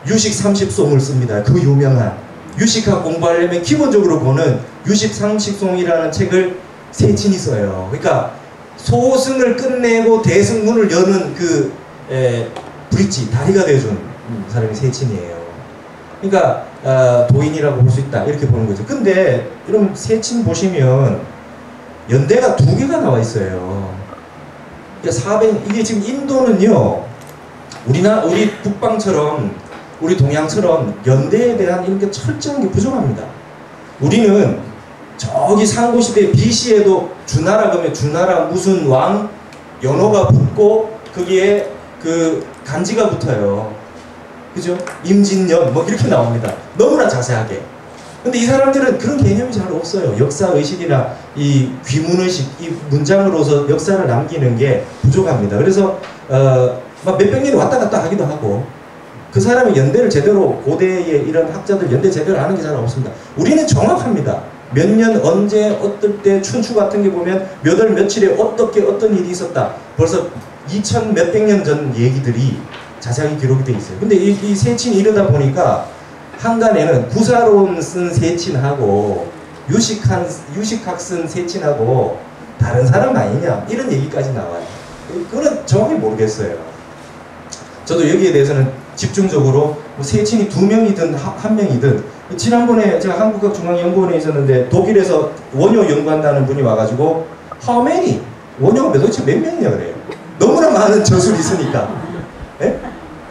유식 30송을 씁니다. 그 유명한 유식학 공부하려면 기본적으로 보는 유식 30송이라는 책을 세친이 써요. 그러니까 소승을 끝내고 대승문을 여는 그 브릿지, 다리가 되어준 사람이 세친이에요. 그러니까 도인이라고 볼 수 있다 이렇게 보는 거죠. 근데 여러분 세친 보시면 연대가 2개가 나와 있어요. 그러니까 이게 지금 인도는요 우리 북방처럼 우리 동양처럼 연대에 대한 이렇게 철저한 게 부족합니다. 우리는 저기 상고시대 BC에도 주나라 그러면 주나라 무슨 왕 연호가 붙고 거기에 그 간지가 붙어요. 그죠? 임진년 뭐 이렇게 나옵니다. 너무나 자세하게. 근데 이 사람들은 그런 개념이 잘 없어요. 역사의식이나 이 귀문의식, 이 문장으로서 역사를 남기는 게 부족합니다. 그래서 막 몇백 년이 왔다 갔다 하기도 하고 그 사람이 연대를 제대로 고대의 이런 학자들 연대 제대로 아는 게 잘 없습니다. 우리는 정확합니다. 몇 년 언제 어떨 때 춘추 같은 게 보면 몇 월 며칠에 어떻게 어떤 일이 있었다. 벌써 2000 몇백 년 전 얘기들이 자세하게 기록이 돼 있어요. 근데 이 세친이 이러다 보니까 한간에는 구사론 쓴 세친하고 유식학 쓴 세친하고 다른 사람 아니냐 이런 얘기까지 나와요. 그건 정확히 모르겠어요. 저도 여기에 대해서는 집중적으로 뭐 세친이 2명이든 1명이든 지난번에 제가 한국학중앙연구원에 있었는데 독일에서 원효 연구한다는 분이 와가지고 How many? 원효가 도대체 몇 명이냐 그래요. 너무나 많은 저술이 있으니까. 예?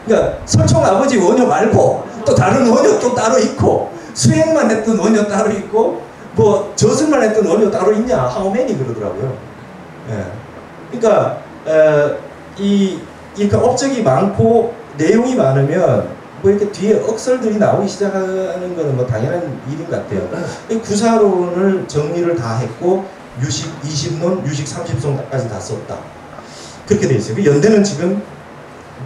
그러니까 설총 아버지 원효 말고 또 다른 원효 또 따로 있고 수행만 했던 원효 따로 있고 뭐 저술만 했던 원효 따로 있냐 How many 그러더라고요. 예. 그러니까 그러니까 업적이 많고 내용이 많으면 뭐 이렇게 뒤에 억설들이 나오기 시작하는 거는 뭐 당연한 일인 것 같아요. 이 구사론을 정리를 다 했고 유식 20론, 유식 30son까지 다 썼다. 그렇게 돼 있어요. 연대는 지금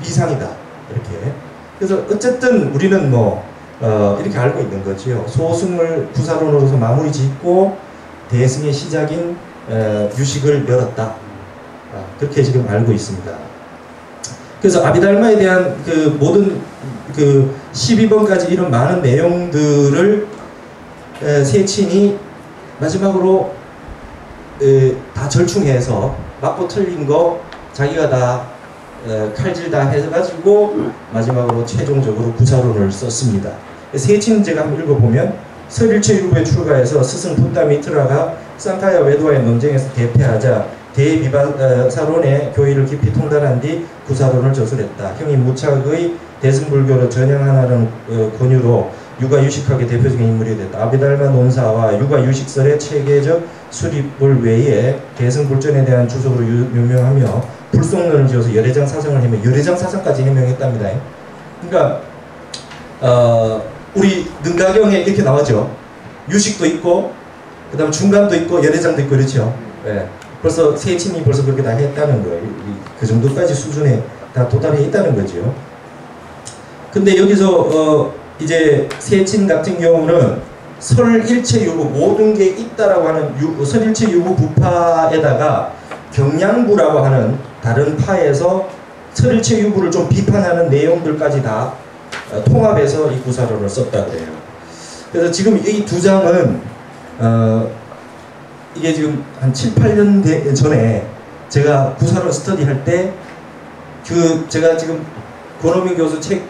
미상이다. 이렇게. 그래서 어쨌든 우리는 뭐 이렇게 알고 있는 거죠. 소승을 구사론으로서 마무리 짓고 대승의 시작인 유식을 열었다. 그렇게 지금 알고 있습니다. 그래서 아비달마에 대한 그 모든 그 12번까지 이런 많은 내용들을 세친이 마지막으로 다 절충해서 맞고 틀린 거 자기가 다 칼질 다 해가지고 마지막으로 최종적으로 구사론을 썼습니다. 세친 제가 한번 읽어보면 설일체 유부에 출가해서 스승 붓다미트라가 상카야 외도와의 논쟁에서 대패하자 대비바사론의 교의를 깊이 통달한 뒤 구사론을 저술했다. 형이 무착의 대승불교로 전향하라는 권유로 육아유식학의 대표적인 인물이 됐다. 아비달마 논사와 육아유식설의 체계적 수립을 외에 대승불전에 대한 주석으로 유명하며 불속론을 지어서 열애장 사상을 해명, 열애장 사상까지 해명했답니다. 그러니까 우리 능가경에 이렇게 나오죠. 유식도 있고 그 다음 중간도 있고 열애장도 있고 그렇죠. 네. 벌써 세친이 벌써 그렇게 다 했다는 거예요. 그 정도까지 수준에 다 도달해 있다는 거죠. 근데 여기서 이제 세친 같은 경우는 설일체유부 모든 게 있다라고 하는 설일체유부 부파에다가 경량부라고 하는 다른 파에서 설일체유부를 좀 비판하는 내용들까지 다 통합해서 이 구사론을 썼다 그래요. 그래서 지금 이 두 장은 이게 지금 한 7, 8년 전에 제가 구사론 스터디 할 때 제가 지금 권호민 교수 책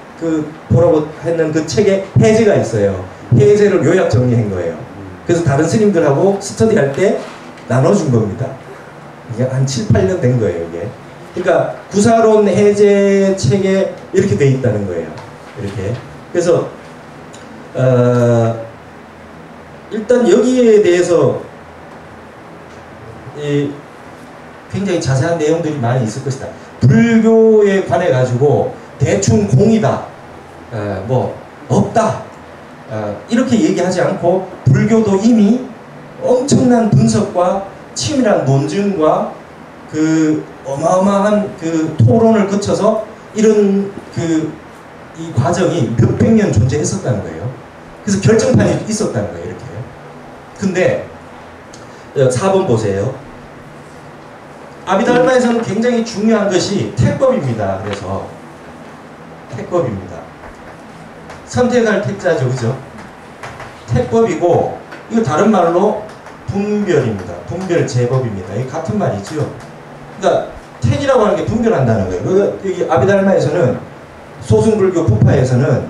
보라고 했는 그 책에 해제가 있어요. 해제를 요약 정리한 거예요. 그래서 다른 스님들하고 스터디 할 때 나눠준 겁니다. 이게 한 7, 8년 된 거예요, 이게. 그러니까 구사론 해제 책에 이렇게 돼 있다는 거예요. 이렇게. 그래서 일단 여기에 대해서 굉장히 자세한 내용들이 많이 있을 것이다. 불교에 관해 가지고 대충 공이다, 뭐 없다, 이렇게 얘기하지 않고 불교도 이미 엄청난 분석과 치밀한 논증과 그 어마어마한 그 토론을 거쳐서 이런 이 과정이 몇백 년 존재했었다는 거예요. 그래서 결정판이 있었다는 거예요, 이렇게. 근데 4번 보세요. 아비달마에서는 굉장히 중요한 것이 택법입니다. 그래서 택법입니다. 선택할 택자죠, 그죠? 택법이고 이거 다른 말로 분별입니다. 분별 제법입니다. 이게 같은 말이죠. 그러니까 택이라고 하는 게 분별한다는 거예요. 여기 아비달마에서는 소승불교 부파에서는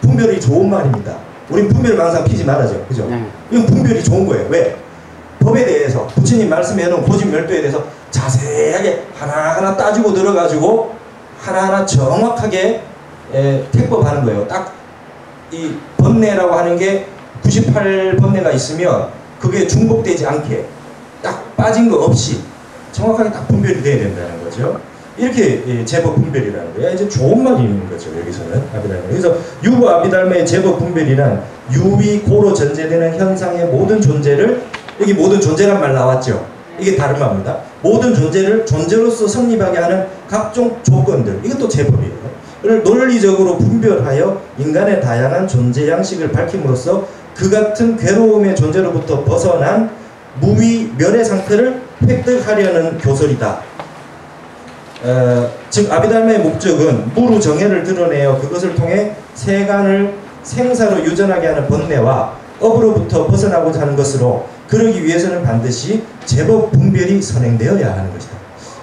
분별이 좋은 말입니다. 우린 분별을 항상 피지 말아죠, 그죠? 이건 분별이 좋은 거예요. 왜? 법에 대해서 부처님 말씀해놓은 고집멸도에 대해서 자세하게 하나하나 따지고 들어가지고 하나하나 정확하게 택법하는 거예요. 딱 이 번뇌라고 하는 게 98번뇌가 있으면 그게 중복되지 않게 딱 빠진 거 없이 정확하게 딱 분별이 돼야 된다는 거죠. 이렇게 제법 분별이라는 거예요. 이제 좋은 말이 있는 거죠. 여기서는 아비달마. 그래서 유부 아비달마의 제법 분별이란 유위 고로 전제되는 현상의 모든 존재를, 여기 모든 존재란 말 나왔죠. 이게 다른 말입니다. 모든 존재를 존재로서 성립하게 하는 각종 조건들, 이것도 제법이에요. 를 논리적으로 분별하여 인간의 다양한 존재 양식을 밝힘으로써 그 같은 괴로움의 존재로부터 벗어난 무위 멸의 상태를 획득하려는 교설이다. 즉 아비달마의 목적은 무루 정해를 드러내어 그것을 통해 세간을 생사로 유전하게 하는 번뇌와 업으로부터 벗어나고자 하는 것으로, 그러기 위해서는 반드시 제법 분별이 선행되어야 하는 것이다.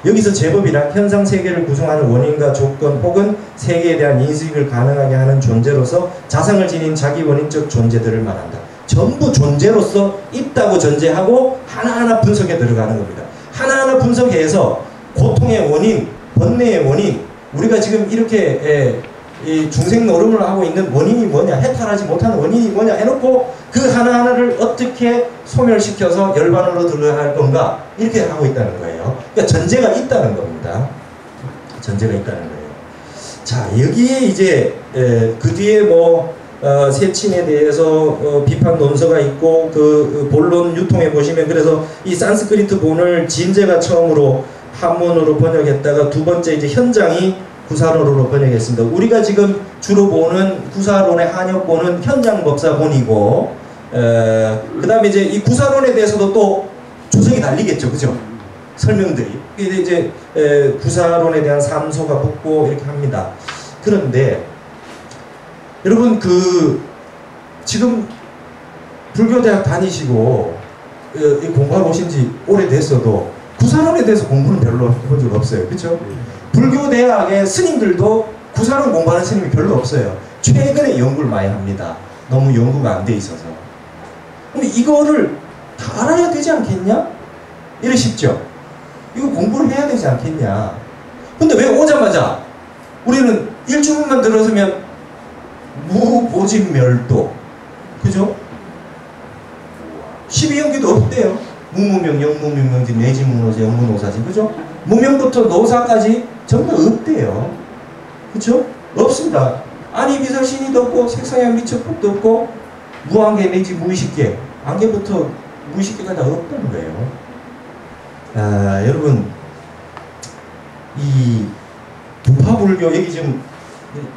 여기서 제법이란 현상 세계를 구성하는 원인과 조건 혹은 세계에 대한 인식을 가능하게 하는 존재로서 자성을 지닌 자기 원인적 존재들을 말한다. 전부 존재로서 있다고 전제하고 하나하나 분석에 들어가는 겁니다. 하나하나 분석해서 고통의 원인, 번뇌의 원인, 우리가 지금 이렇게 이 중생 노름을 하고 있는 원인이 뭐냐, 해탈하지 못하는 원인이 뭐냐 해놓고 그 하나하나를 어떻게 소멸시켜서 열반으로 들어갈 건가, 이렇게 하고 있다는 거예요. 그러니까 전제가 있다는 겁니다. 전제가 있다는 거예요. 자, 여기에 이제 그 뒤에 뭐 세친에 대해서 비판 논서가 있고 그 본론 유통해 보시면, 그래서 이 산스크리트 본을 진제가 처음으로 한문으로 번역했다가 두 번째 이제 현장이 구사론으로 번역했습니다. 우리가 지금 주로 보는 구사론의 한역본은 현장법사본이고, 그 다음에 이제 이 구사론에 대해서도 또 조석이 달리겠죠, 그죠? 설명들이. 이제 구사론에 대한 삼소가 붙고 이렇게 합니다. 그런데 여러분 지금 불교대학 다니시고 공부하러 오신 지 오래됐어도 구사론에 대해서 공부는 별로 해본 적 없어요, 그렇죠? 불교대학의 스님들도 구사론 공부하는 스님이 별로 없어요. 최근에 연구를 많이 합니다. 너무 연구가 안 돼 있어서. 근데 이거를 다 알아야 되지 않겠냐? 이러십죠. 이거 공부를 해야 되지 않겠냐? 근데 왜 오자마자 우리는 일주문만 들었으면 무보진멸도, 그죠? 12연기도 없대요. 무무명, 영무명명지, 내지무노지, 영무노사지, 그죠? 무명부터 노사까지 전부 없대요. 그쵸? 없습니다. 아니비설신이도 없고, 색상향 미처법도 없고, 무한계 내지 무의식계, 안계부터 무의식계가 다 없다는 거예요. 아, 여러분, 이 부파불교, 여기 지금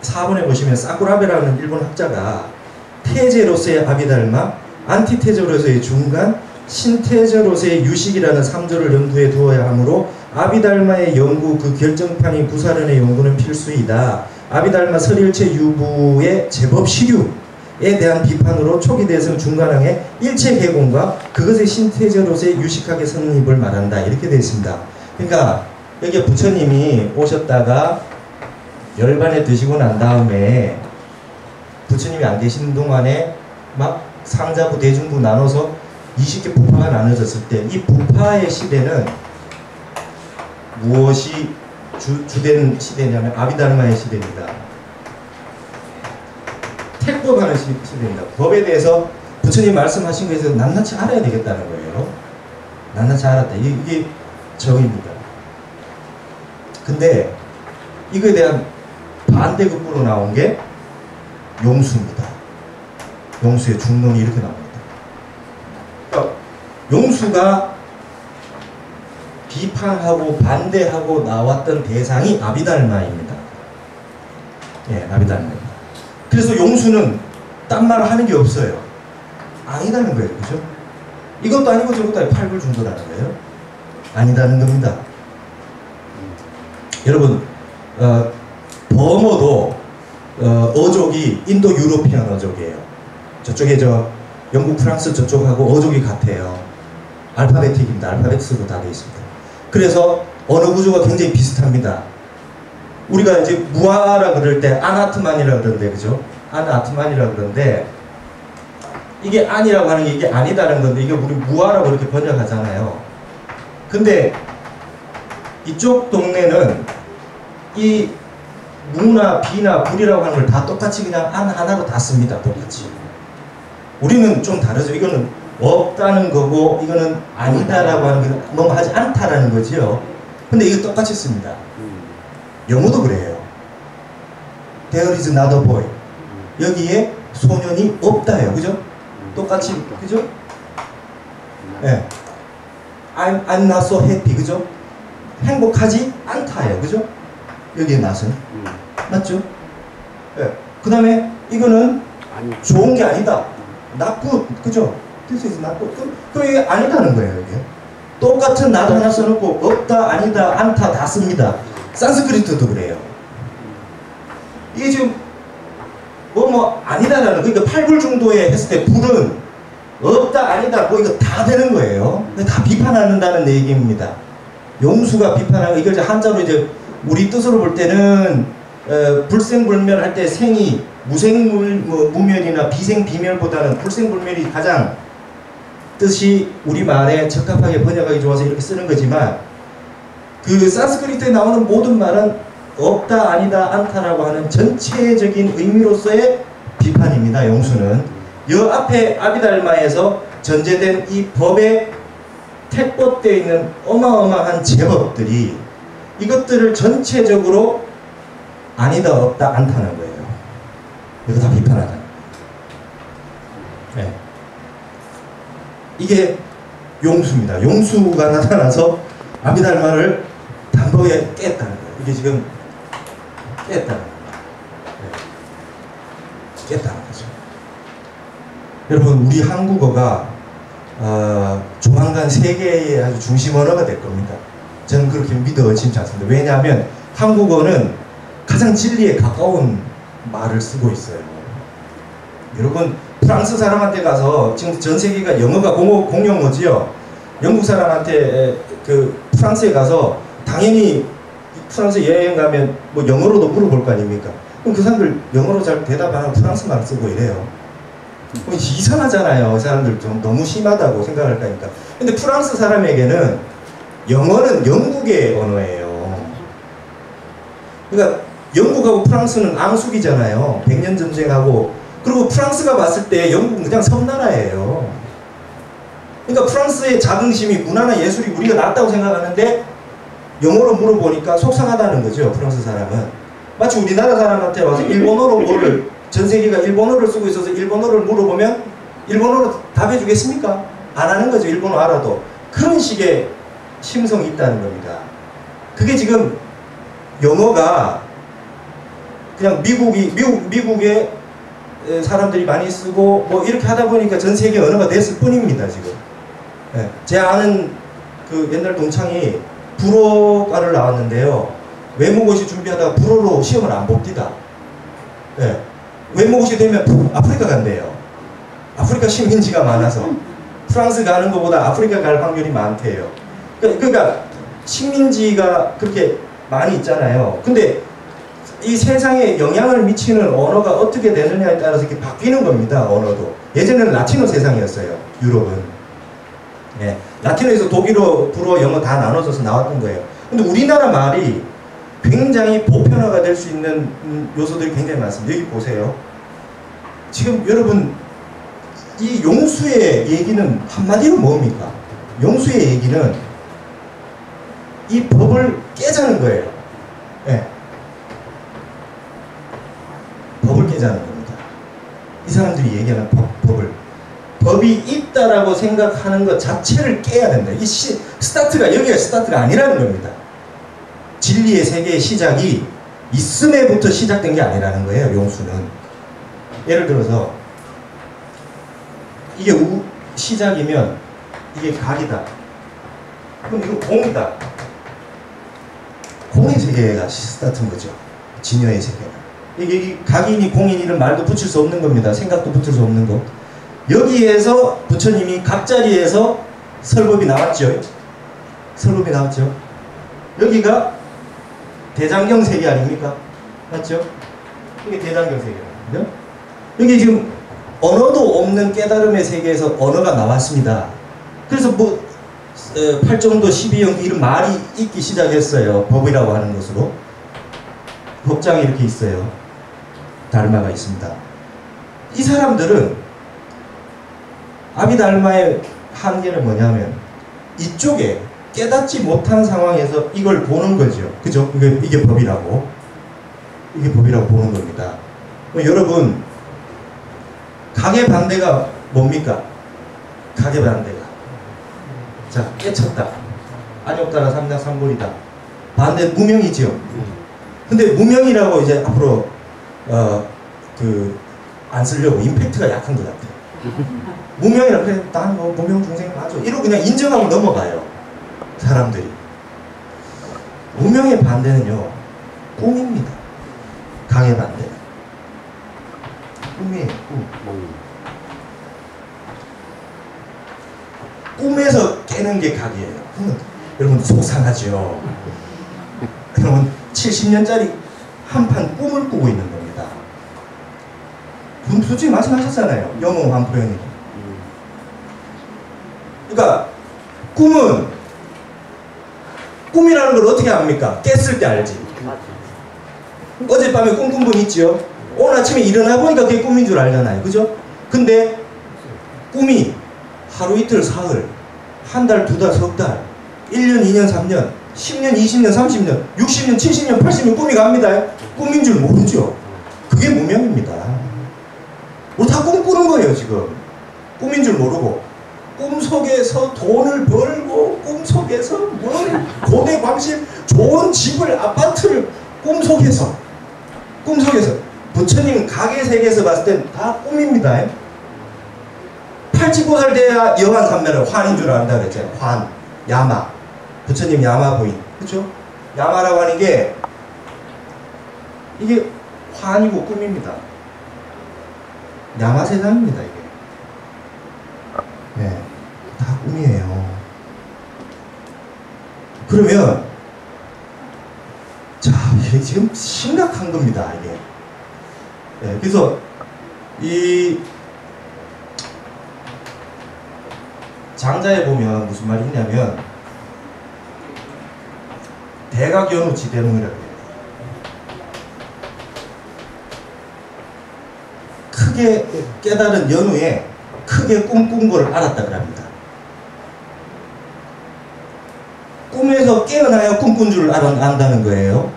4번에 보시면 사쿠라베라는 일본 학자가 태제로서의 아비달마, 안티태제로서의 중간, 신태제로서의 유식이라는 3조를 염두에 두어야 하므로 아비달마의 연구, 그 결정판인 구사론의 연구는 필수이다. 아비달마 설일체 유부의 제법 시류에 대한 비판으로 초기 대성 중간항의 일체 개공과 그것의 신태제로서의 유식하게 성립을 말한다. 이렇게 되어 있습니다. 그러니까 여기 부처님이 오셨다가 열반에 드시고 난 다음에 부처님이 안 계신 동안에 막 상자부 대중부 나눠서 20개 부파가 나눠졌을 때 이 부파의 시대는 무엇이 주된 시대냐면 아비달마의 시대입니다. 택법하는 시대입니다. 법에 대해서 부처님 말씀하신 것에 대해서 낱낱이 알아야 되겠다는 거예요. 낱낱이 알았다. 이게 정입니다. 근데 이거에 대한 반대급부로 나온 게 용수입니다. 용수의 중론이 이렇게 나옵니다. 그러니까 용수가 비판하고 반대하고 나왔던 대상이 아비달마입니다. 예, 아비달마입니다. 그래서 용수는 딴 말을 하는 게 없어요. 아니다는 거예요. 그죠? 이것도 아니고 저것도 아니고 팔불 중도라는 거예요. 아니다는 겁니다. 여러분, 버머도 어족이 인도 유로피안 어족이에요. 저쪽에 영국, 프랑스 저쪽하고 어족이 같아요. 알파베틱입니다. 알파벳으로 다 되어 있습니다. 그래서 언어 구조가 굉장히 비슷합니다. 우리가 이제 무아라 그럴 때 아나트만이라 그러는데, 그죠? 아나트만이라 그러는데, 이게 아니라고 하는 게 이게 아니다는 건데, 이게 우리 무아라고 이렇게 번역하잖아요. 근데 이쪽 동네는 이 무나 비나 불이라고 하는 걸 다 똑같이 그냥 안 하나로 다 씁니다. 똑같이. 우리는 좀 다르죠. 이거는 없다는 거고 이거는 아니다라고 하는 게 너무 하지 않다라는 거지요. 근데 이거 똑같이 씁니다. 영어도 그래요. There is not a boy. 여기에 소년이 없다예요. 그죠? 똑같이. 그죠? 네. I'm not so happy. 그죠? 행복하지 않다예요. 그죠? 여기에 not은. 맞죠? 네. 그 다음에 이거는 좋은 게 아니다. not good. 그죠? This is not good. 그럼 이게 아니다는 거예요. 이게. 똑같은 not 하나 써놓고 없다, 아니다, 않다 다 씁니다. 산스크리트도 그래요. 이게 지금 아니다라는 그러니까 팔불중도에 했을 때 불은 없다, 아니다, 뭐 이거 다 되는 거예요. 다 비판한다는 얘기입니다. 용수가 비판하고 이걸 이제 한자로 이제 우리 뜻으로 볼 때는 불생불멸할 때 생이 무생무멸이나 비생비멸보다는 불생불멸이 가장 뜻이 우리말에 적합하게 번역하기 좋아서 이렇게 쓰는 거지만 그 산스크리트에 나오는 모든 말은 없다, 아니다, 않다라고 하는 전체적인 의미로서의 비판입니다. 용수는 여 앞에 아비달마에서 전제된 이 법에 택법되어 있는 어마어마한 제법들이 이것들을 전체적으로 아니다, 없다, 않다는 거예요. 이거 다 비판하다. 네. 이게 용수입니다. 용수가 나타나서 아비달마를 단번에 깼다는 거예요. 이게 지금 깼다는 거예요. 네. 깼다는 거죠. 여러분, 우리 한국어가 조만간 세계의 아주 중심 언어가 될 겁니다. 저는 그렇게 믿어 의심치 않습니다. 왜냐하면 한국어는 가장 진리에 가까운 말을 쓰고 있어요. 여러분, 프랑스 사람한테 가서 지금 전 세계가 영어가 공용어지요. 영국 사람한테 그 프랑스에 가서 당연히 프랑스 여행 가면 뭐 영어로도 물어볼 거 아닙니까? 그럼 그 사람들 영어로 잘 대답 안 하고 프랑스말 쓰고 이래요. 이상하잖아요. 사람들 좀 너무 심하다고 생각할 거니까. 근데 프랑스 사람에게는 영어는 영국의 언어예요. 그러니까 영국하고 프랑스는 앙숙이잖아요. 100년 전쟁하고. 그리고 프랑스가 봤을 때 영국은 그냥 섬나라예요. 그러니까 프랑스의 자긍심이 문화나 예술이 우리가 낫다고 생각하는데 영어로 물어보니까 속상하다는 거죠. 프랑스 사람은. 마치 우리나라 사람한테 와서 일본어로 뭐를 전 세계가 일본어를 쓰고 있어서 일본어를 물어보면 일본어로 답해 주겠습니까? 안 하는 거죠. 일본어 알아도. 그런 식의 심성이 있다는 겁니다. 그게 지금 영어가 그냥 미국의 사람들이 많이 쓰고 뭐 이렇게 하다 보니까 전 세계 언어가 됐을 뿐입니다. 지금. 예. 제 아는 그 옛날 동창이 불어과를 나왔는데요. 외모고시 준비하다가 불어로 시험을 안 봅니다. 예. 외모고시 되면 아프리카 간대요. 아프리카 식민지가 많아서. 프랑스 가는 것보다 아프리카 갈 확률이 많대요. 그러니까 식민지가 그렇게 많이 있잖아요. 근데 이 세상에 영향을 미치는 언어가 어떻게 되느냐에 따라서 이렇게 바뀌는 겁니다. 언어도. 예전에는 라틴어 세상이었어요. 유럽은. 예. 라틴어에서 독일어, 불어, 영어 다 나눠져서 나왔던 거예요. 근데 우리나라 말이 굉장히 보편화가 될 수 있는 요소들이 굉장히 많습니다. 여기 보세요. 지금 여러분 이 용수의 얘기는 한마디로 뭡니까? 용수의 얘기는 이 법을 깨자는 거예요. 예. 법을 깨자는 겁니다. 이 사람들이 얘기하는 법을. 법이 있다라고 생각하는 것 자체를 깨야 된다. 이 스타트가 여기가 스타트가 아니라는 겁니다. 진리의 세계의 시작이 있음에부터 시작된 게 아니라는 거예요. 용수는. 예를 들어서 이게 시작이면 이게 각이다. 그럼 이거 공이다. 공의 세계가 스타트인 거죠. 진여의 세계가. 이게 각이니 공이니는 말도 붙일 수 없는 겁니다. 생각도 붙일 수 없는 거. 여기에서 부처님이 각자리에서 설법이 나왔죠. 설법이 나왔죠. 여기가 대장경 세계 아닙니까? 맞죠? 이게 대장경 세계입니다. 여기 지금 언어도 없는 깨달음의 세계에서 언어가 나왔습니다. 그래서 뭐 8정도 12형 이런 말이 있기 시작했어요. 법이라고 하는 것으로. 복장이 이렇게 있어요. 달마가 있습니다. 이 사람들은 아비달마의 한계는 뭐냐면 이쪽에 깨닫지 못한 상황에서 이걸 보는 거죠. 그죠? 이게 법이라고. 이게 법이라고 보는 겁니다. 여러분, 가계 반대가 뭡니까? 가계 반대가. 자, 깨쳤다. 안욕다라 삼작삼골이다. 반대 무명이지요. 근데 무명이라고 이제 앞으로 안 쓰려고 임팩트가 약한 것 같아요. 무명이라 그래, 난 뭐 무명 중생 맞아. 이러고 그냥 인정하고 넘어가요. 사람들이. 무명의 반대는요, 꿈입니다. 강의 반대. 꿈이에요, 꿈. 꿈에서 깨는 게 각이에요. 여러분 속상하죠. 여러분 70년짜리 한판 꿈을 꾸고 있는 겁니다. 솔직히 말씀하셨잖아요. 영웅 한포연이. 그러니까 꿈이라는 걸 어떻게 압니까? 깼을 때 알지. 어젯밤에 꿈 꾼 분 있지요? 오늘 아침에 일어나 보니까 그게 꿈인 줄 알잖아요. 그죠? 근데 꿈이 하루 이틀 사흘, 한 달, 두 달, 석 달, 1년, 2년, 3년, 10년, 20년, 30년, 60년, 70년, 80년 꿈이 갑니다. 꿈인 줄 모르죠. 그게 무명입니다. 우리 다 꿈꾸는 거예요, 지금. 꿈인 줄 모르고. 꿈속에서 돈을 벌고, 꿈속에서 고대 광실, 좋은 집을, 아파트를 꿈속에서. 부처님 가계 세계에서 봤을 땐 다 꿈입니다. 89살 돼야 여한 삼매를 환인 줄 안다 그랬잖아요. 환, 야마. 부처님 야마 부인. 그쵸? 야마라고 하는 게 이게 환이고 꿈입니다. 야마 세상입니다, 이게. 네. 다 꿈이에요. 그러면 자, 이게 지금 심각한 겁니다, 이게. 네, 그래서 이 장자에 보면 무슨 말이 있냐면 대각연우 지대문이라고 해요. 크게 깨달은 연후에 크게 꿈꾼 걸 알았다 그럽니다. 꿈에서 깨어나야 꿈꾼 줄 안다는 거예요.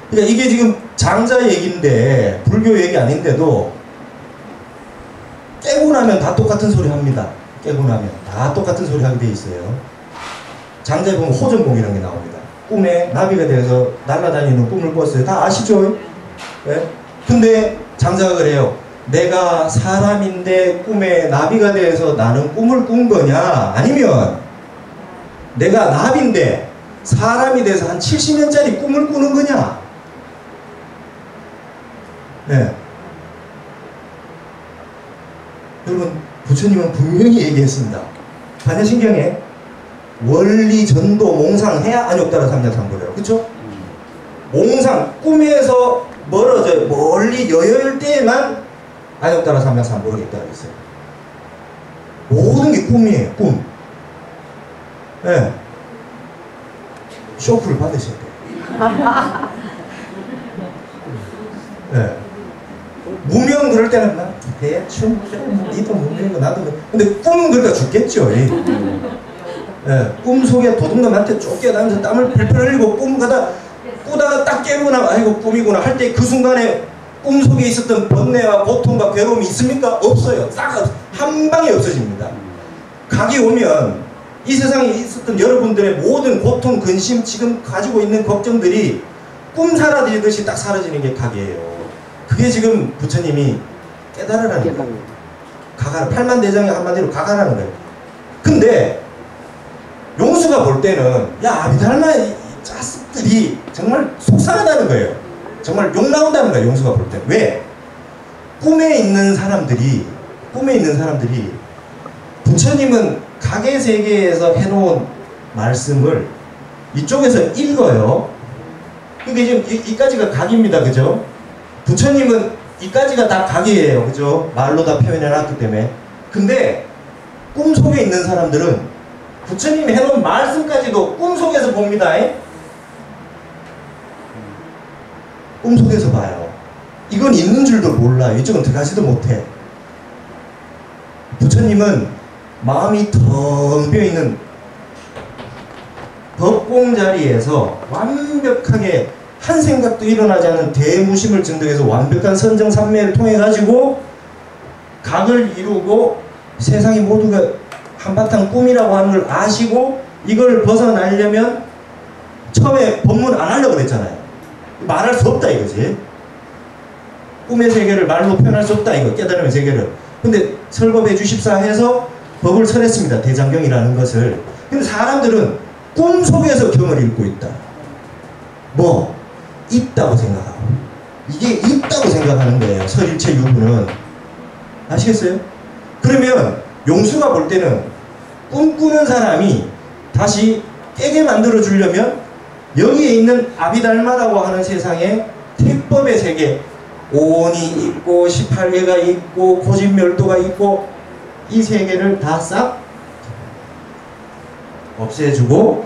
그러니까 이게 지금 장자 얘기인데 불교 얘기 아닌데도 깨고 나면 다 똑같은 소리 합니다. 깨고 나면 다 똑같은 소리 하게 돼 있어요. 장자에 보면 호전공이라는 게 나옵니다. 꿈에 나비가 돼서 날아다니는 꿈을 꿨어요. 다 아시죠? 네? 근데 장자가 그래요. 내가 사람인데 꿈에 나비가 돼서 나는 꿈을 꾼 거냐? 아니면 내가 나비인데 사람이 돼서 한 70년짜리 꿈을 꾸는 거냐? 네. 여러분, 부처님은 분명히 얘기했습니다. 반야신경에 원리, 전도, 몽상 해야 안욕다라 삼작삼보래요. 그쵸? 몽상, 꿈에서 멀어져요. 멀리 여여일 때에만 안욕다라 삼작삼보가 있다고 했어요. 모든 게 꿈이에요. 꿈. 네. 쇼프를 받으셔야 돼요. 네. 무명 그럴 때는 막 대충 니도 무명이고 나도 근데 꿈은 그러니까 죽겠죠. 네. 꿈 속에 도둑놈한테 쫓겨다니면서 땀을 펄펄 흘리고 꾸다가 딱 깨고 나면 아이고 꿈이구나 할 때 그 순간에 꿈 속에 있었던 번뇌와 고통과 괴로움이 있습니까? 없어요. 딱 한 방에 없어집니다. 각이 오면 이 세상에 있었던 여러분들의 모든 고통, 근심, 지금 가지고 있는 걱정들이 꿈 사라지듯이 딱 사라지는 게 각이에요. 그게 지금 부처님이 깨달으라는 거예요. 가가라. 팔만대장의 한마디로 가가라는 거예요. 근데 용수가 볼 때는 야 아비달마 이 짜식들이 정말 속상하다는 거예요. 정말 욕 나온다는 거예요. 용수가 볼 때. 왜? 꿈에 있는 사람들이 부처님은 가계 세계에서 해놓은 말씀을 이쪽에서 읽어요. 그게 지금 이까지가 각입니다. 그죠? 부처님은 이까지가 다 각이에요. 그죠? 말로 다 표현해놨기 때문에. 근데 꿈속에 있는 사람들은 부처님이 해놓은 말씀까지도 꿈속에서 봅니다. 꿈속에서 봐요. 이건 있는 줄도 몰라. 이쪽은 들어가지도 못해. 부처님은 마음이 텅 비어있는 법공 자리에서 완벽하게 한 생각도 일어나지 않는 대무심을 증득해서 완벽한 선정삼매를 통해 가지고 각을 이루고 세상이 모두가 한바탕 꿈이라고 하는 걸 아시고 이걸 벗어나려면 처음에 법문 안 하려고 그랬잖아요. 말할 수 없다 이거지. 꿈의 세계를 말로 표현할 수 없다 이거. 깨달음의 세계를. 근데 설법해 주십사 해서 법을 설했습니다. 대장경이라는 것을. 근데 사람들은 꿈속에서 경을 읽고 있다. 뭐 있다고 생각하고 이게 있다고 생각하는 거예요. 설일체 유부는. 아시겠어요? 그러면 용수가 볼 때는 꿈꾸는 사람이 다시 깨게 만들어 주려면 여기에 있는 아비달마라고 하는 세상에 택법의 세계, 오온이 있고 18개가 있고 고진멸도가 있고 이 세계를 다 싹 없애주고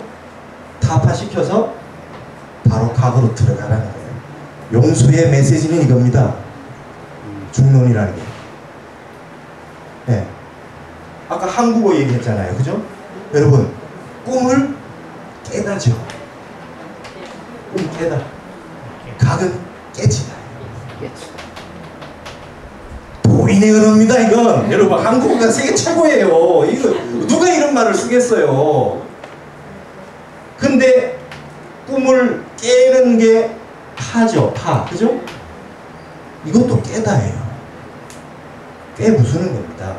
타파시켜서 바로 각으로 들어가라는 거예요. 용수의 메시지는 이겁니다. 중론이라는 게. 네. 아까 한국어 얘기했잖아요. 그죠? 여러분 꿈을 깨다죠. 꿈 깨다. 각은 깨지다. 도인의 언어입니다 이건. 여러분 한국어가 세계 최고예요. 이거 누가 이런 말을 쓰겠어요. 근데 꿈을 깨는 게 파죠. 파. 그죠? 이것도 깨다예요. 깨부수는 겁니다.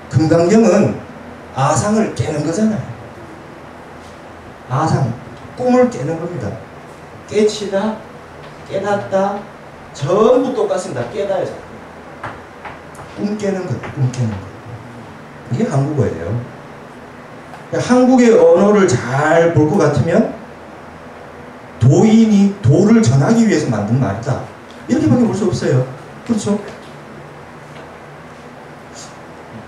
금강경은 아상을 깨는 거잖아요. 아상, 꿈을 깨는 겁니다. 깨치다, 깨닫다, 전부 똑같습니다. 깨다에서. 꿈 깨는 것, 꿈 깨는 것. 이게 한국어예요. 한국의 언어를 잘 볼 것 같으면 도인이 도를 전하기 위해서 만든 말이다. 이렇게밖에 볼 수 없어요. 그렇죠?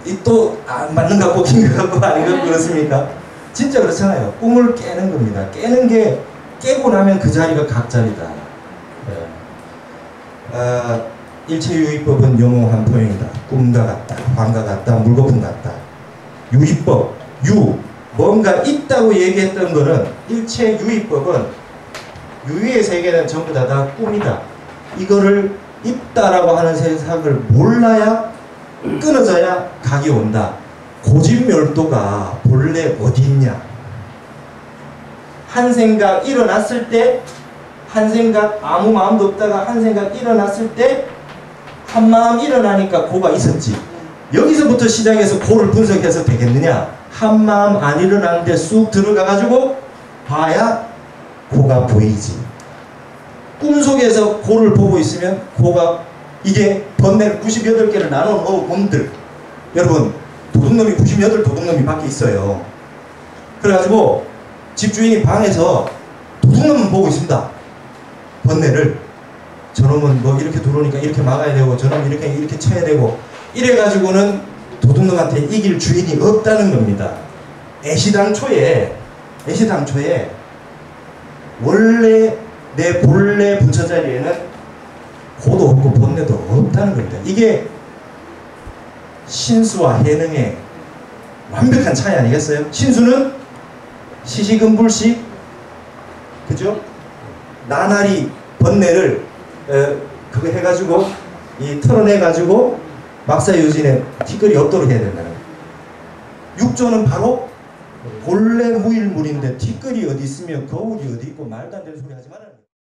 이 또 안 맞는 것 같고 긴 것 같고 아닌 것 같고 그렇습니까? 진짜 그렇잖아요. 꿈을 깨는 겁니다. 깨는 게 깨고 나면 그 자리가 각자리다. 네. 일체유의법은 영롱한 포용이다. 꿈과 같다, 환과 같다, 물거품 같다. 유의법, 뭔가 있다고 얘기했던 거는 일체유의법은 유의의 세계는 전부 다 꿈이다. 이거를 있다라고 하는 세상을 몰라야 끊어져야 각이 온다. 고진멸도가 본래 어디 있냐? 한 생각 일어났을 때, 한 생각 아무 마음도 없다가 한 생각 일어났을 때 한 마음 일어나니까 고가 있었지. 여기서부터 시작해서 고를 분석해서 되겠느냐? 한 마음 안 일어나는데 쑥 들어가가지고 봐야 고가 보이지. 꿈속에서 고를 보고 있으면 고가 이게 번뇌를 98개를 나눠놓은 곰들. 여러분 도둑놈이 98 도둑놈이 밖에 있어요. 그래가지고 집주인이 방에서 도둑놈만 보고 있습니다. 번뇌를. 저놈은 뭐 이렇게 들어오니까 이렇게 막아야 되고 저놈은 이렇게 쳐야 되고 이래가지고는 도둑놈한테 이길 주인이 없다는 겁니다. 애시당초에 원래 내 본래 부처 자리에는 고도 없고 본뇌도 없다는 겁니다. 이게 신수와 해능의 완벽한 차이 아니겠어요? 신수는 시시금불식, 그죠? 나날이 번뇌를 그거 해가지고 털어내가지고 막사유진에 티끌이 없도록 해야 된다는 거예요. 육조는 바로 본래 무일물인데 티끌이 어디 있으며 거울이 어디 있고 말도 안 되는 소리 하지 말아요.